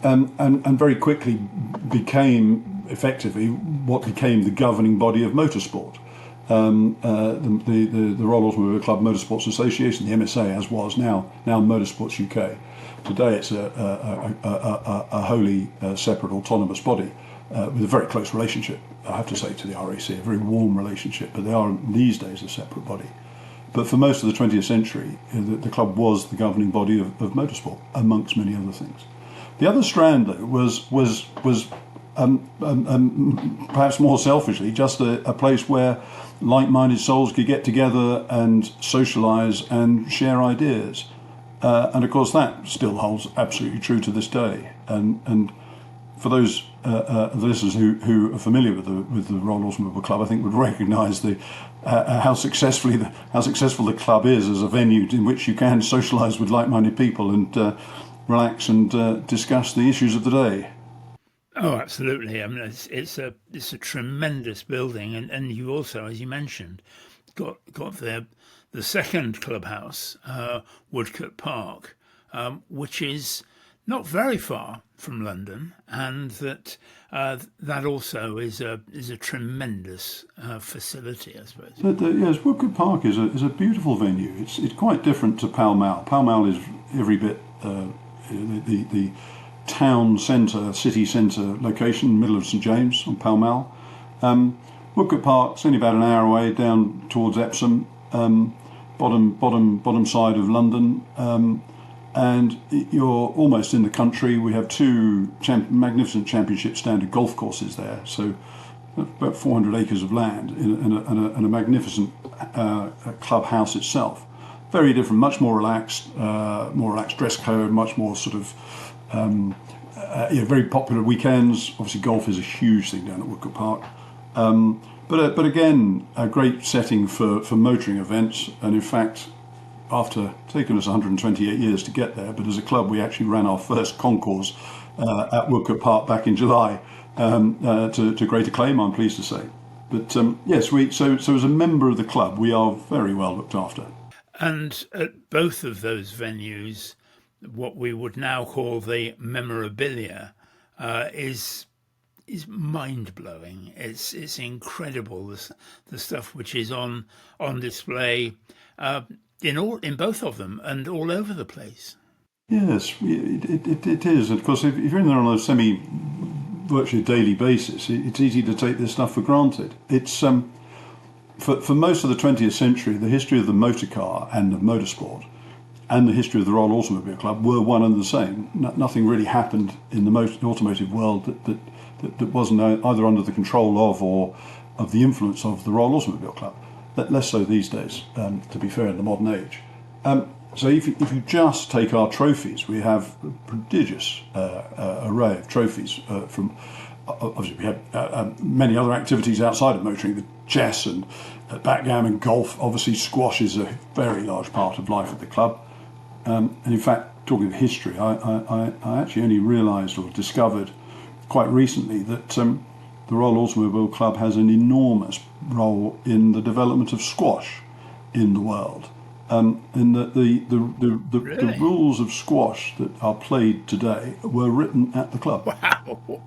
and very quickly became effectively what became the governing body of motorsport. The Royal Automobile Club Motorsports Association, the MSA, as was now Motorsports UK. Today it's a wholly separate autonomous body with a very close relationship, I have to say, to the RAC, a very warm relationship, but they are these days a separate body. But for most of the 20th century, the club was the governing body of motorsport, amongst many other things. The other strand, though, was perhaps more selfishly just a place where like-minded souls could get together and socialise and share ideas. And of course that still holds absolutely true to this day. And for those listeners who are familiar with the Royal Automobile Club, I think would recognise how successful the club is as a venue in which you can socialise with like-minded people and relax and discuss the issues of the day. Oh, absolutely. I mean, it's a tremendous building, and you also, as you mentioned, got the second clubhouse, Woodcote Park, which is not very far from London, and that also is a tremendous facility, I suppose. Yes, Woodcote Park is a beautiful venue. It's quite different to Pall Mall. Pall Mall is every bit the town centre, city centre location, middle of St James on Pall Mall. Woodcote Park's only about an hour away down towards Epsom, bottom side of London, and you're almost in the country. We have two magnificent championship standard golf courses there, so about 400 acres of land and a magnificent clubhouse itself. Very different, much more relaxed dress code, much more sort of very popular weekends. Obviously golf is a huge thing down at Woodcote Park. But again, a great setting for motoring events, and in fact, after taking us 128 years to get there, but as a club we actually ran our first concours at Woodcote Park back in July to great acclaim, I'm pleased to say. But yes, so as a member of the club, we are very well looked after. And at both of those venues, what we would now call the memorabilia is mind-blowing. It's incredible, the stuff which is on display in both of them and all over the place. Yes, it is. Of course, if you're in there on a virtually daily basis, it's easy to take this stuff for granted. It's for most of the 20th century, the history of the motor car and of motorsport and the history of the Royal Automobile Club were one and the same. Nothing really happened in the automotive world that wasn't either under the control of or of the influence of the Royal Automobile Club. Less so these days, to be fair, in the modern age. So if you just take our trophies, we have a prodigious array of trophies from. Obviously, we have many other activities outside of motoring, the chess and backgammon, golf. Obviously, squash is a very large part of life at the club. And in fact, talking of history, I actually only realised or discovered quite recently that the Royal Automobile Club has an enormous role in the development of squash in the world. And that the rules of squash that are played today were written at the club. Wow.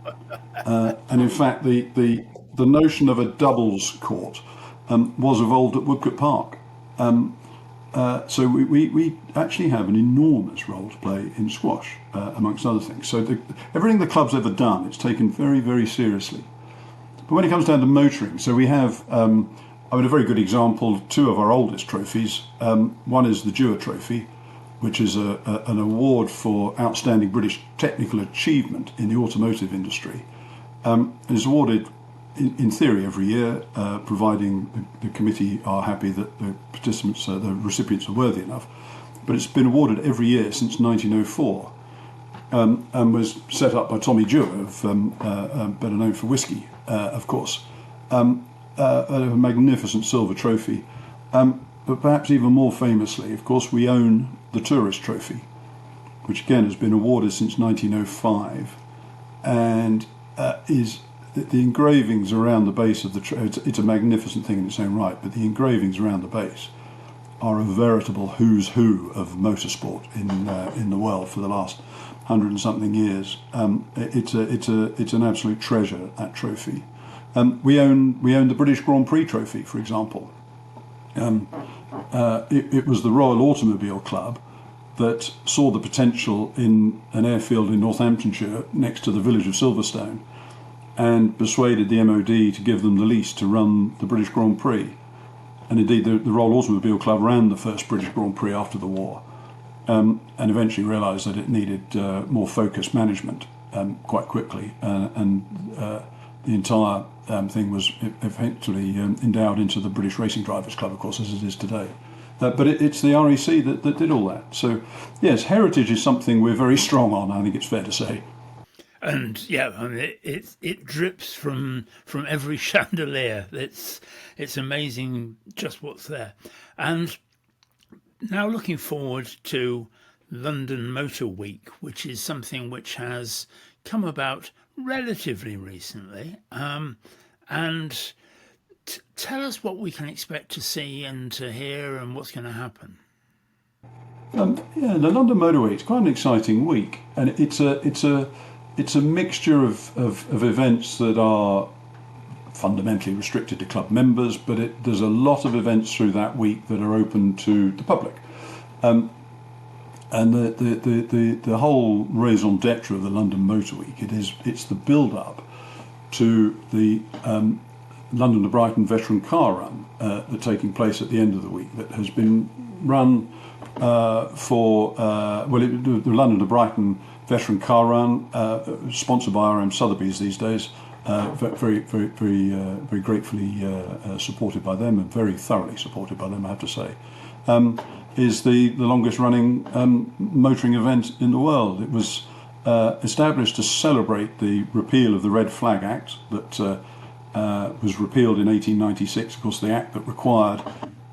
And in fact, the notion of a doubles court was evolved at Woodcote Park. So we actually have an enormous role to play in squash, amongst other things. So everything the club's ever done, it's taken very, very seriously. But when it comes down to motoring, so we have, a very good example, two of our oldest trophies. One is the Dewar Trophy, which is an award for outstanding British technical achievement in the automotive industry. It's awarded in theory every year, providing the committee are happy that the participants, the recipients are worthy enough. But it's been awarded every year since 1904, and was set up by Tommy Dewar, better known for whiskey, of course. A magnificent silver trophy. But perhaps even more famously, of course, we own the Tourist Trophy, which again has been awarded since 1905, and is the engravings around the base of the it's a magnificent thing in its own right, but the engravings around the base are a veritable who's who of motorsport in the world for the last 100 and something years. It's an absolute treasure, that trophy. We own the British Grand Prix trophy, for example. It was the Royal Automobile Club that saw the potential in an airfield in Northamptonshire next to the village of Silverstone, and persuaded the MOD to give them the lease to run the British Grand Prix. And indeed, the Royal Automobile Club ran the first British Grand Prix after the war, and eventually realised that it needed more focused management quite quickly, and the entire thing was eventually endowed into the British Racing Drivers Club, of course, as it is today. But it's the RAC that did all that. So, yes, heritage is something we're very strong on, I think it's fair to say. And yeah, I mean, it drips from every chandelier. It's amazing just what's there. And now looking forward to London Motor Week, which is something which has come about relatively recently. And tell us what we can expect to see and to hear and what's going to happen. Yeah, the London Motor Week is quite an exciting week, and it's a mixture of events that are fundamentally restricted to club members, but there's a lot of events through that week that are open to the public. And the whole raison d'etre of the London Motor Week, it's the build-up to the London to Brighton Veteran Car Run that's taking place at the end of the week, that has been run the London to Brighton Veteran Car Run, sponsored by RM Sotheby's these days, very gratefully supported by them, and very thoroughly supported by them, I have to say, is the longest running motoring event in the world. It was established to celebrate the repeal of the Red Flag Act that was repealed in 1896, of course, the act that required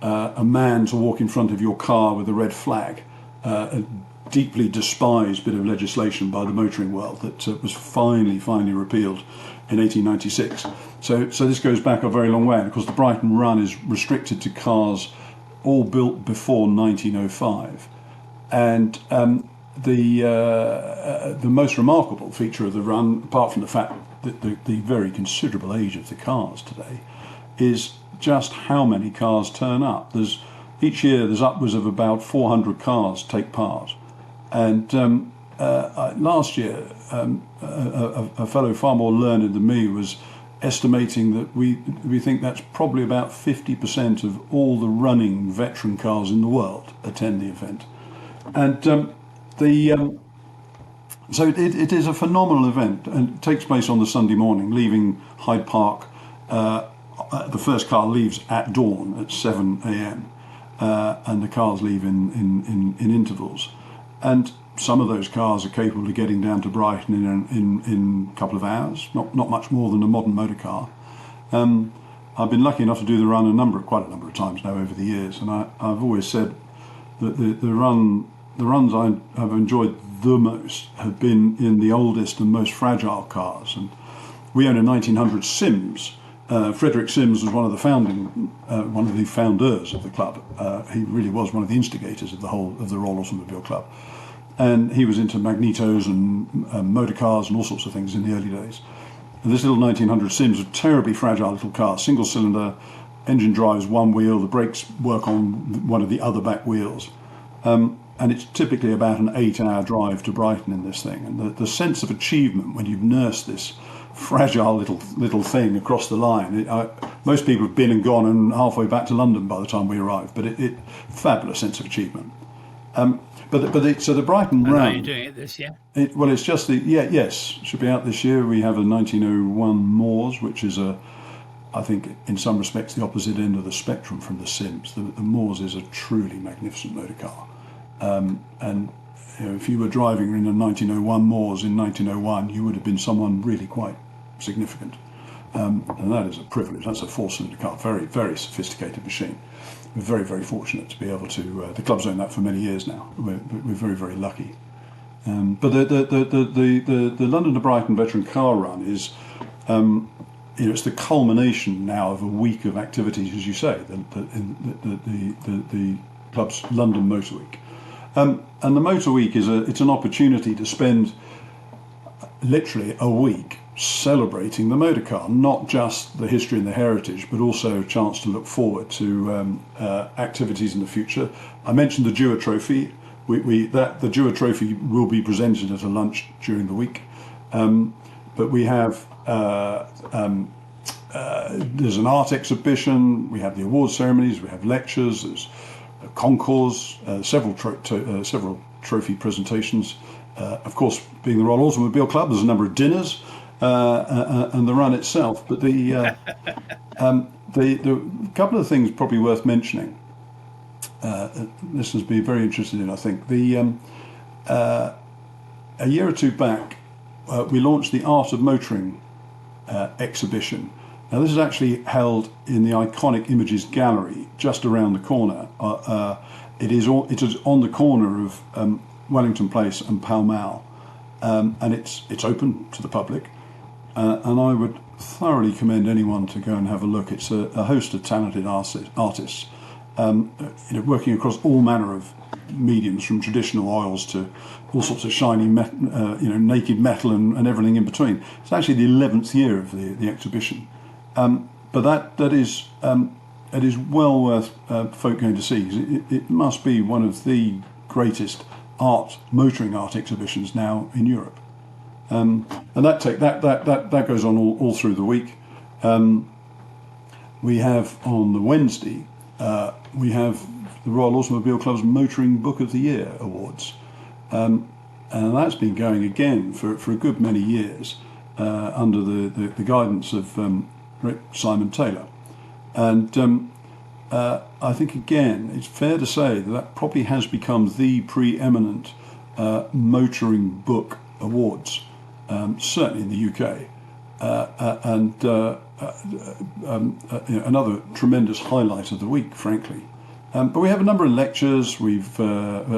a man to walk in front of your car with a red flag, a deeply despised bit of legislation by the motoring world that was finally repealed in 1896. So this goes back a very long way, and of course the Brighton Run is restricted to cars all built before 1905, and the most remarkable feature of the run, apart from the fact that the very considerable age of the cars today, is just how many cars turn up. Each year there's upwards of about 400 cars take part, and last year a fellow far more learned than me was estimating that we think that's probably about 50% of all the running veteran cars in the world attend the event. And so it is a phenomenal event, and it takes place on the Sunday morning, leaving Hyde Park. The first car leaves at dawn at 7 a.m. And the cars leave in intervals. And some of those cars are capable of getting down to Brighton in a couple of hours, not much more than a modern motor car. I've been lucky enough to do the run quite a number of times now over the years, and I've always said that the runs I've enjoyed the most have been in the oldest and most fragile cars. And we own a 1900 Sims. Frederick Sims was one of the founders of the club. He really was one of the instigators of the Royal Automobile Club, and he was into magnetos and motor cars and all sorts of things in the early days. And this little 1900 Sims was a terribly fragile little car, single cylinder, engine drives one wheel, the brakes work on one of the other back wheels. And it's typically about an 8-hour drive to Brighton in this thing. And the sense of achievement when you've nursed this fragile little thing across the line. Most people have been and gone and halfway back to London by the time we arrived. But it fabulous sense of achievement. So the Brighton run. Are you doing it this year? It's just yes, it should be out this year. We have a 1901 Moors, which is I think in some respects the opposite end of the spectrum from the Sims. The Moors is a truly magnificent motor car. And if you were driving in a 1901 Moors in 1901, you would have been someone really quite significant. And that is a privilege. That's a four-cylinder car, very, very sophisticated machine. We're very, very fortunate to be able to. The club's owned that for many years now. We're very, very lucky. But the London to Brighton Veteran Car Run is, it's the culmination now of a week of activities, as you say, the club's London Motor Week. And the Motor Week it's an opportunity to spend literally a week celebrating the motor car, not just the history and the heritage, but also a chance to look forward to activities in the future. I mentioned the Dewar Trophy. The Dewar Trophy will be presented at a lunch during the week, but we have there's an art exhibition. We have the award ceremonies. We have lectures. There's concours, several trophy presentations. Of course, being the Royal Automobile Club, there's a number of dinners and the run itself. But the couple of things probably worth mentioning. Listeners be very interested in. I think a year or two back, we launched the Art of Motoring exhibition. Now, this is actually held in the iconic Images Gallery just around the corner. It is on the corner of Wellington Place and Pall Mall, and it's open to the public. And I would thoroughly commend anyone to go and have a look. It's a host of talented artists, working across all manner of mediums, from traditional oils to all sorts of shiny, naked metal and everything in between. It's actually the 11th year of the exhibition. But it is well worth folk going to see, because it must be one of the greatest motoring art exhibitions now in Europe, and that goes on all through the week. We have on the Wednesday we have the Royal Automobile Club's Motoring Book of the Year Awards, and that's been going again for a good many years under the guidance of Simon Taylor. And I think, again, it's fair to say that probably has become the preeminent motoring book awards, certainly in the UK. Another tremendous highlight of the week, frankly. But we have a number of lectures. We've got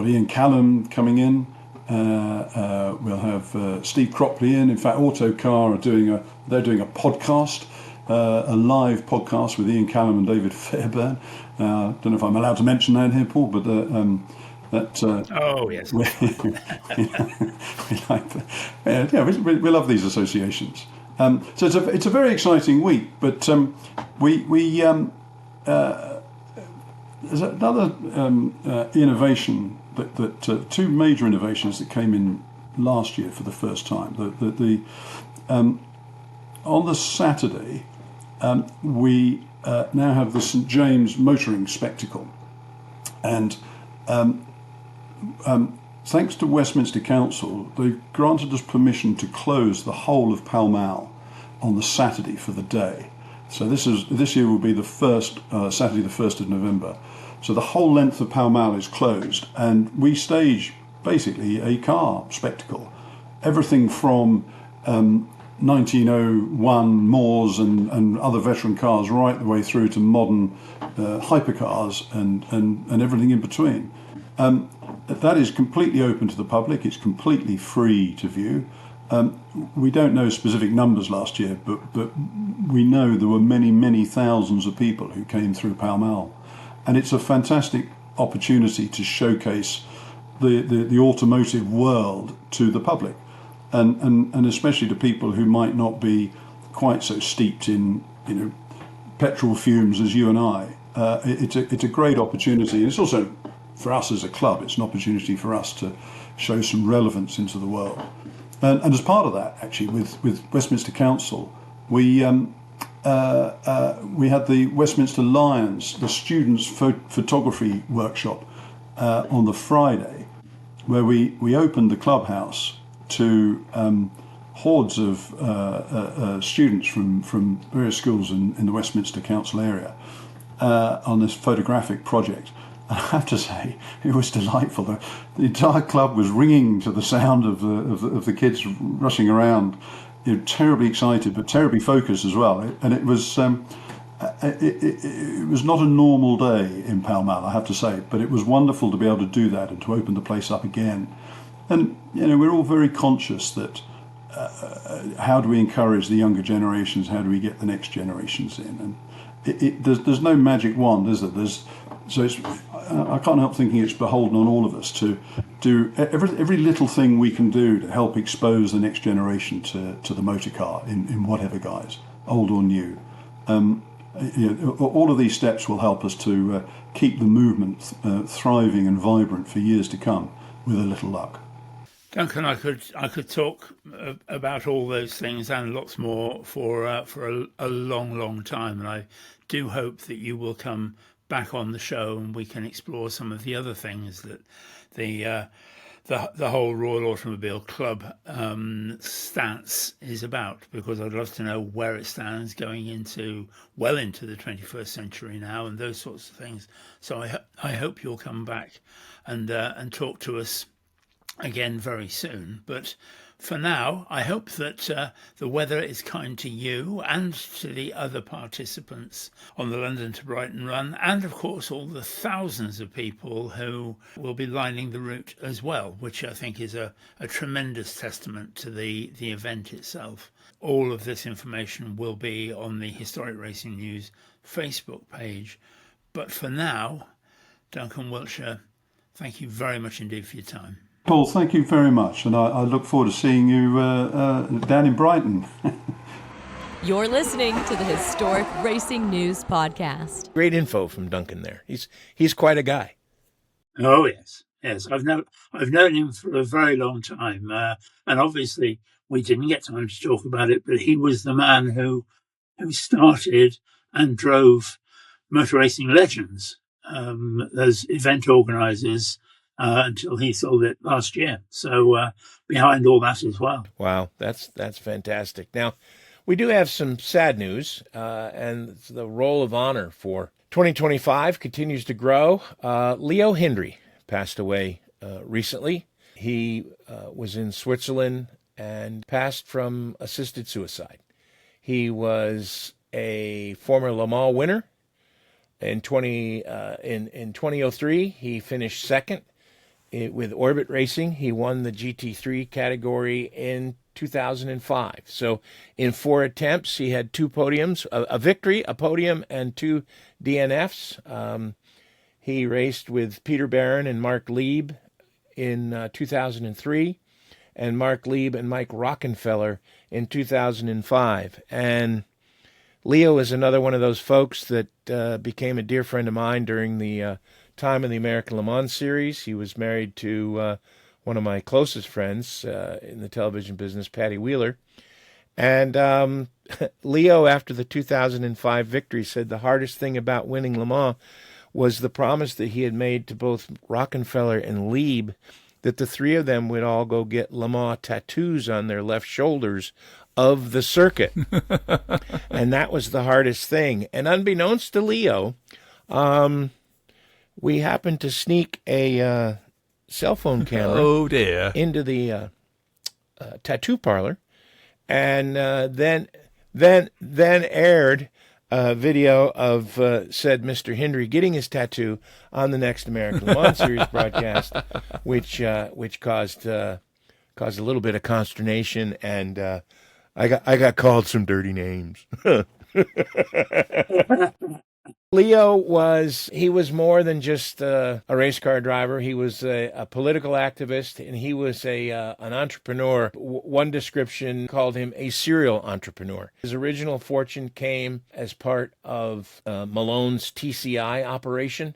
Ian Callum coming in. We'll have Steve Cropley in. In fact, Autocar are doing a podcast, a live podcast with Ian Callum and David Fairbairn. Don't know if I'm allowed to mention that here, Paul, but oh yes, we like that. Yeah, we love these associations. So it's a very exciting week. But there's another innovation. Two major innovations that came in last year for the first time. on the Saturday, we now have the St James Motoring Spectacle, and thanks to Westminster Council, they've granted us permission to close the whole of Pall Mall on the Saturday for the day. So this year will be the first Saturday, the 1st of November. So the whole length of Pall Mall is closed, and we stage basically a car spectacle. Everything from 1901 Moors and other veteran cars right the way through to modern hypercars and everything in between. That is completely open to the public. It's completely free to view. We don't know specific numbers last year, but we know there were many thousands of people who came through Pall Mall. And it's a fantastic opportunity to showcase the automotive world to the public, and especially to people who might not be quite so steeped in petrol fumes as you and I. It's a great opportunity, and it's also for us as a club. It's an opportunity for us to show some relevance into the world. And as part of that, actually, with Westminster Council, we had the Westminster Lions, the students' photography workshop on the Friday, where we opened the clubhouse to hordes of students from various schools in the Westminster Council area on this photographic project. I have to say, it was delightful. The entire club was ringing to the sound of the kids rushing around, terribly excited but terribly focused as well. And it was it was not a normal day in Pall Mall, I have to say, but it was wonderful to be able to do that and to open the place up again. And we're all very conscious that how do we encourage the younger generations? How do we get the next generations in? And there's no magic wand, is there? I can't help thinking it's beholden on all of us to do every little thing we can do to help expose the next generation to the motor car in whatever guise, old or new. All of these steps will help us to keep the movement thriving and vibrant for years to come, with a little luck. Duncan, I could talk about all those things and lots more for a long time, and I do hope that you will come back on the show and we can explore some of the other things that the whole Royal Automobile Club stance is about, because I'd love to know where it stands going into the 21st century now and those sorts of things. So I hope you'll come back and talk to us again very soon. But for now, I hope that the weather is kind to you and to the other participants on the London to Brighton run, and of course all the thousands of people who will be lining the route as well, which I think is a tremendous testament to the event itself. All of this information will be on the Historic Racing News Facebook page. But for now, Duncan Wiltshire, thank you very much indeed for your time. Paul, thank you very much, and I look forward to seeing you down in Brighton. You're listening to the Historic Racing News Podcast. Great info from Duncan there. He's quite a guy. Oh yes. I've known him for a very long time, and obviously we didn't get time to talk about it, but he was the man who started and drove Motor Racing Legends as event organisers. Until he sold it last year. So behind all that as well. Wow, that's fantastic. Now, we do have some sad news, and the Roll of Honor for 2025 continues to grow. Leo Hendry passed away recently. He was in Switzerland and passed from assisted suicide. He was a former Le Mans winner. In 2003, he finished second. With Orbit Racing, he won the GT3 category in 2005. So in 4 attempts, he had 2 podiums, a victory, a podium, and 2 DNFs. He raced with Peter Barron and Mark Lieb in 2003, and Mark Lieb and Mike Rockenfeller in 2005. And Leo is another one of those folks that became a dear friend of mine during the time of the American Le Mans Series. He was married to one of my closest friends in the television business, Patty Wheeler. And Leo, after the 2005 victory, said the hardest thing about winning Le Mans was the promise that he had made to both Rockefeller and Lieb that the three of them would all go get Le Mans tattoos on their left shoulders of the circuit. And that was the hardest thing. And unbeknownst to Leo, we happened to sneak a cell phone camera into the tattoo parlor, and then aired a video of said Mr. Hindry getting his tattoo on the next American Le Mans Series broadcast, which caused a little bit of consternation, and I got called some dirty names. Leo was more than just a race car driver. He was a political activist, and he was an entrepreneur. One description called him a serial entrepreneur. His original fortune came as part of Malone's TCI operation.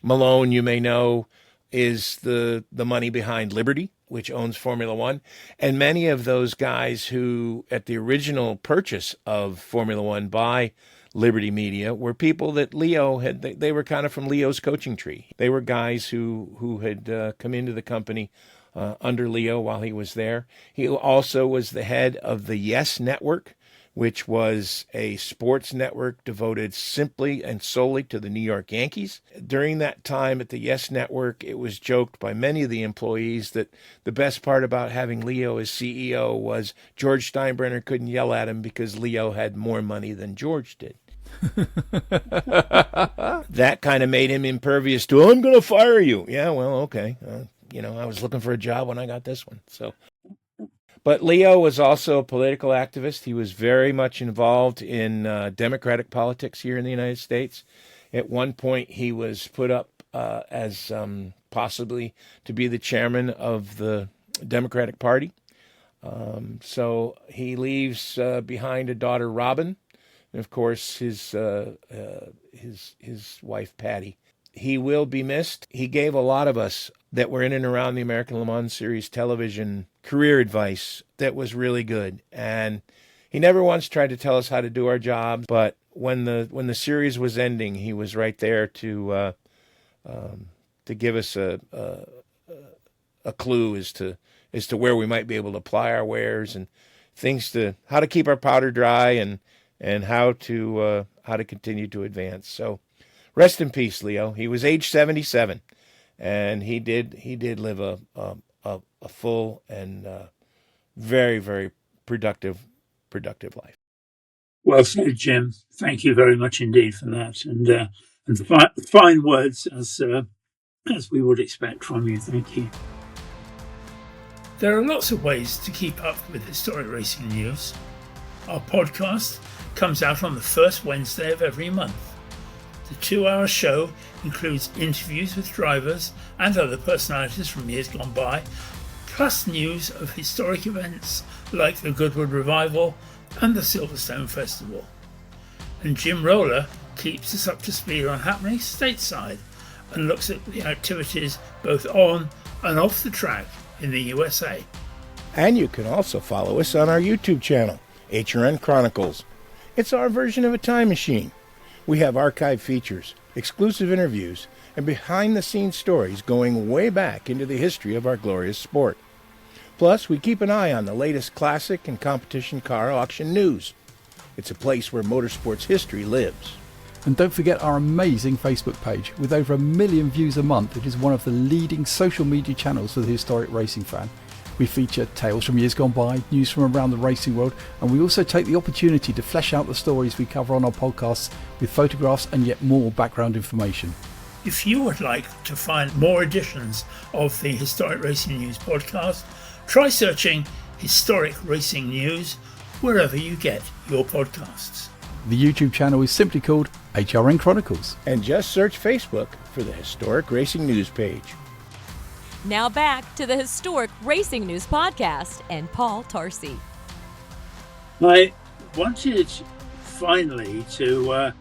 Malone, you may know, is the money behind Liberty, which owns Formula One. And many of those guys who, at the original purchase of Formula One by Liberty Media, were people that Leo had. They were kind of from Leo's coaching tree. They were guys who had come into the company under Leo while he was there. He also was the head of the Yes Network, which was a sports network devoted simply and solely to the New York Yankees. During that time at the Yes Network, it was joked by many of the employees that the best part about having Leo as CEO was George Steinbrenner couldn't yell at him because Leo had more money than George did. That kind of made him impervious to, I'm going to fire you. Yeah, well, okay. I was looking for a job when I got this one. But Leo was also a political activist. He was very much involved in democratic politics here in the United States. At one point, he was put up as possibly to be the chairman of the Democratic Party. So he leaves behind a daughter, Robin, and of course his wife, Patty. He will be missed. He gave a lot of us that were in and around the American Le Mans Series television career advice that was really good. And he never once tried to tell us how to do our job, but when the series was ending, he was right there to give us a clue as to where we might be able to apply our wares and things to how to keep our powder dry and how to continue to advance. So rest in peace, Leo. He was age 77, and he did live a full and very, very productive life. Well said, Jim. Thank you very much indeed for that, and fine words as we would expect from you. Thank you. There are lots of ways to keep up with historic racing news. Our podcast comes out on the first Wednesday of every month. The 2-hour show includes interviews with drivers and other personalities from years gone by, plus news of historic events like the Goodwood Revival and the Silverstone Festival. And Jim Roller keeps us up to speed on happenings stateside and looks at the activities both on and off the track in the USA. And you can also follow us on our YouTube channel, HRN Chronicles. It's our version of a time machine. We have archive features, exclusive interviews, and behind-the-scenes stories going way back into the history of our glorious sport. Plus, we keep an eye on the latest classic and competition car auction news. It's a place where motorsports history lives. And don't forget our amazing Facebook page. With over 1 million views a month, it is one of the leading social media channels for the historic racing fan. We feature tales from years gone by, news from around the racing world, and we also take the opportunity to flesh out the stories we cover on our podcasts with photographs and yet more background information. If you would like to find more editions of the Historic Racing News podcast, try searching Historic Racing News wherever you get your podcasts. The YouTube channel is simply called HRN Chronicles. And just search Facebook for the Historic Racing News page. Now back to the Historic Racing News podcast and Paul Tarsi. I wanted finally to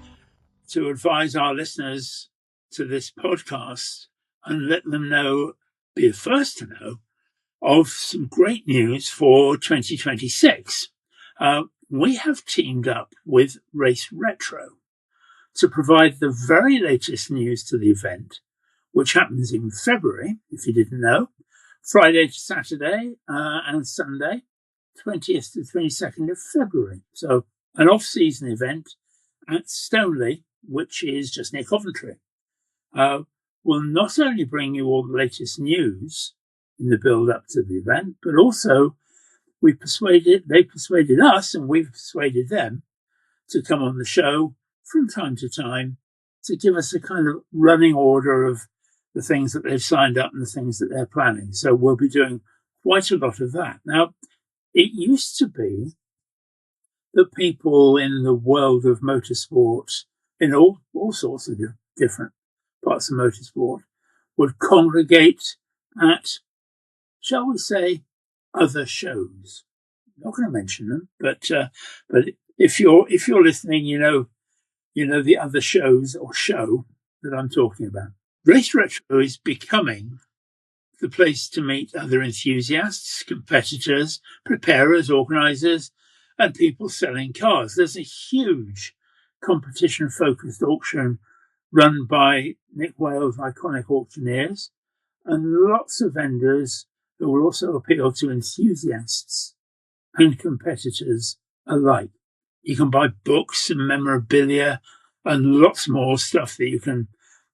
advise our listeners to this podcast and let them know, be the first to know, of some great news for 2026. we have teamed up with Race Retro to provide the very latest news to the event, which happens in February, if you didn't know, Friday to Saturday and Sunday, 20th to 22nd of February. So an off-season event at Stoneleigh, which is just near Coventry, will not only bring you all the latest news in the build-up to the event, but also they persuaded us and we've persuaded them to come on the show from time to time to give us a kind of running order of the things that they've signed up and the things that they're planning. So we'll be doing quite a lot of that. Now, it used to be that people in the world of motorsport, in all sorts of different parts of motorsport, would congregate at, shall we say, other shows. I'm not going to mention them, but if you're listening, you know the other shows or show that I'm talking about. Race Retro is becoming the place to meet other enthusiasts, competitors, preparers, organisers, and people selling cars. There's a huge competition-focused auction run by Nick Wales' iconic auctioneers, and lots of vendors who will also appeal to enthusiasts and competitors alike. You can buy books and memorabilia and lots more stuff that you can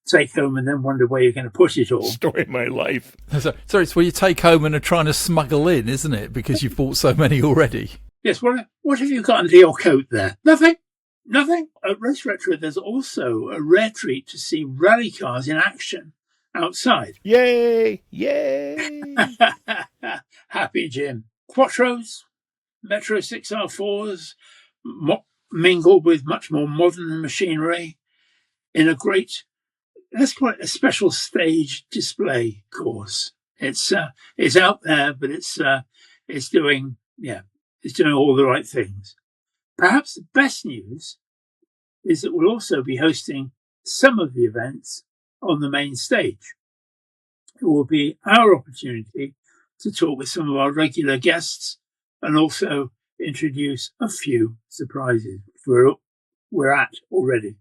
take home and then wonder where you're going to put it all. Story of my life. So it's where you take home and are trying to smuggle in, isn't it? Because you've bought so many already. Yes, what have you got under your coat there? Nothing. At Race Retro, there's also a rare treat to see rally cars in action outside. Yay! Happy Jim. Quattros, Metro 6R4s, mingled with much more modern machinery in a great, let's call it a special stage display course. It's out there, but it's doing all the right things. Perhaps the best news is that we'll also be hosting some of the events on the main stage. It will be our opportunity to talk with some of our regular guests and also introduce a few surprises we're at already.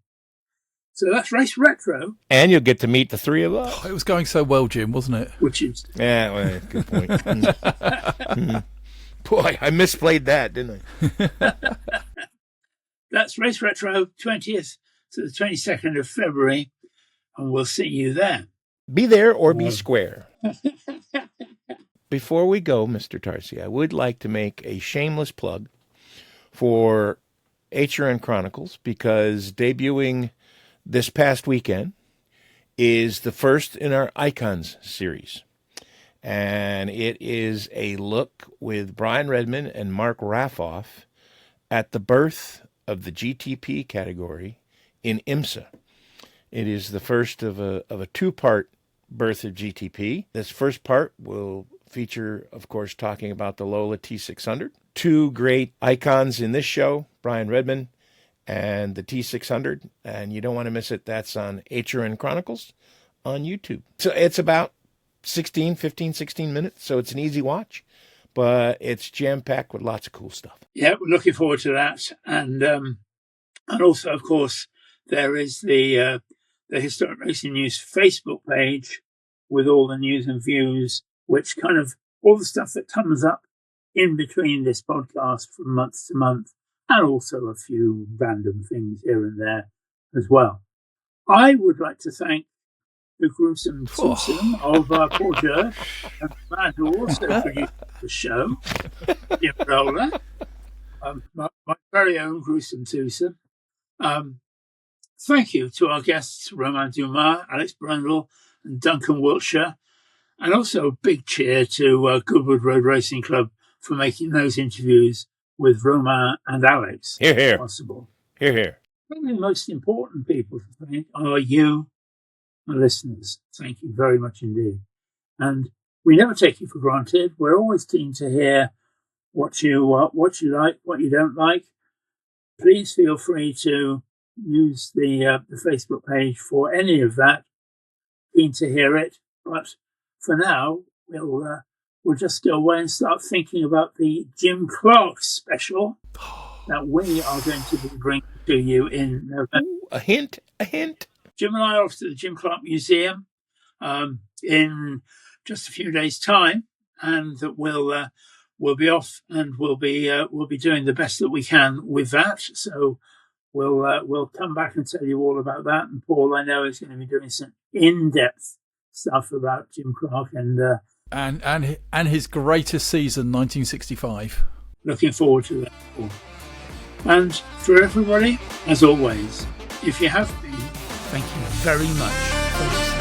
So that's Race Retro. And you'll get to meet the three of us. Oh, it was going so well, Jim, wasn't it? Which is... Yeah, well, good point. Boy, I misplayed that, didn't I? That's Race Retro, 20th to the 22nd of February, and we'll see you there. Be there or be square. Before we go, Mr. Tarsi, I would like to make a shameless plug for HRN Chronicles, because debuting this past weekend is the first in our Icons series. And it is a look with Brian Redman and Mark Raffoff at the birth of the GTP category in IMSA. It is the first of a two-part birth of GTP. This first part will feature, of course, talking about the Lola T600. Two great icons in this show, Brian Redman and the T600, and you don't want to miss it. That's on HRN Chronicles on YouTube. So it's about 16 minutes, so it's an easy watch, but it's jam-packed with lots of cool stuff. Yeah, we're looking forward to that. And also, of course, there is the Historic Racing News Facebook page with all the news and views, which kind of all the stuff that comes up in between this podcast from month to month, and also a few random things here and there as well. I would like to thank the gruesome twosome of Porsche and the man who also produced the show, Jim Roller, my very own gruesome twosome. Thank you to our guests, Romain Dumas, Alex Brundle, and Duncan Wiltshire, and also a big cheer to Goodwood Road Racing Club for making those interviews with Romain and Alex possible. Hear, hear. Probably the most important people to thank are you, my listeners. Thank you very much indeed. And we never take you for granted. We're always keen to hear what you like, what you don't like. Please feel free to use the Facebook page for any of that. Keen to hear it. But for now, we'll just go away and start thinking about the Jim Clark special that we are going to be bringing to you in November. Ooh, a hint. Jim and I are off to the Jim Clark Museum in just a few days' time, and that we'll be off and we'll be doing the best that we can with that. So we'll come back and tell you all about that. And Paul, I know, is going to be doing some in-depth stuff about Jim Clark and his greatest season, 1965. Looking forward to that. And for everybody, as always, if you have been, thank you very much for listening.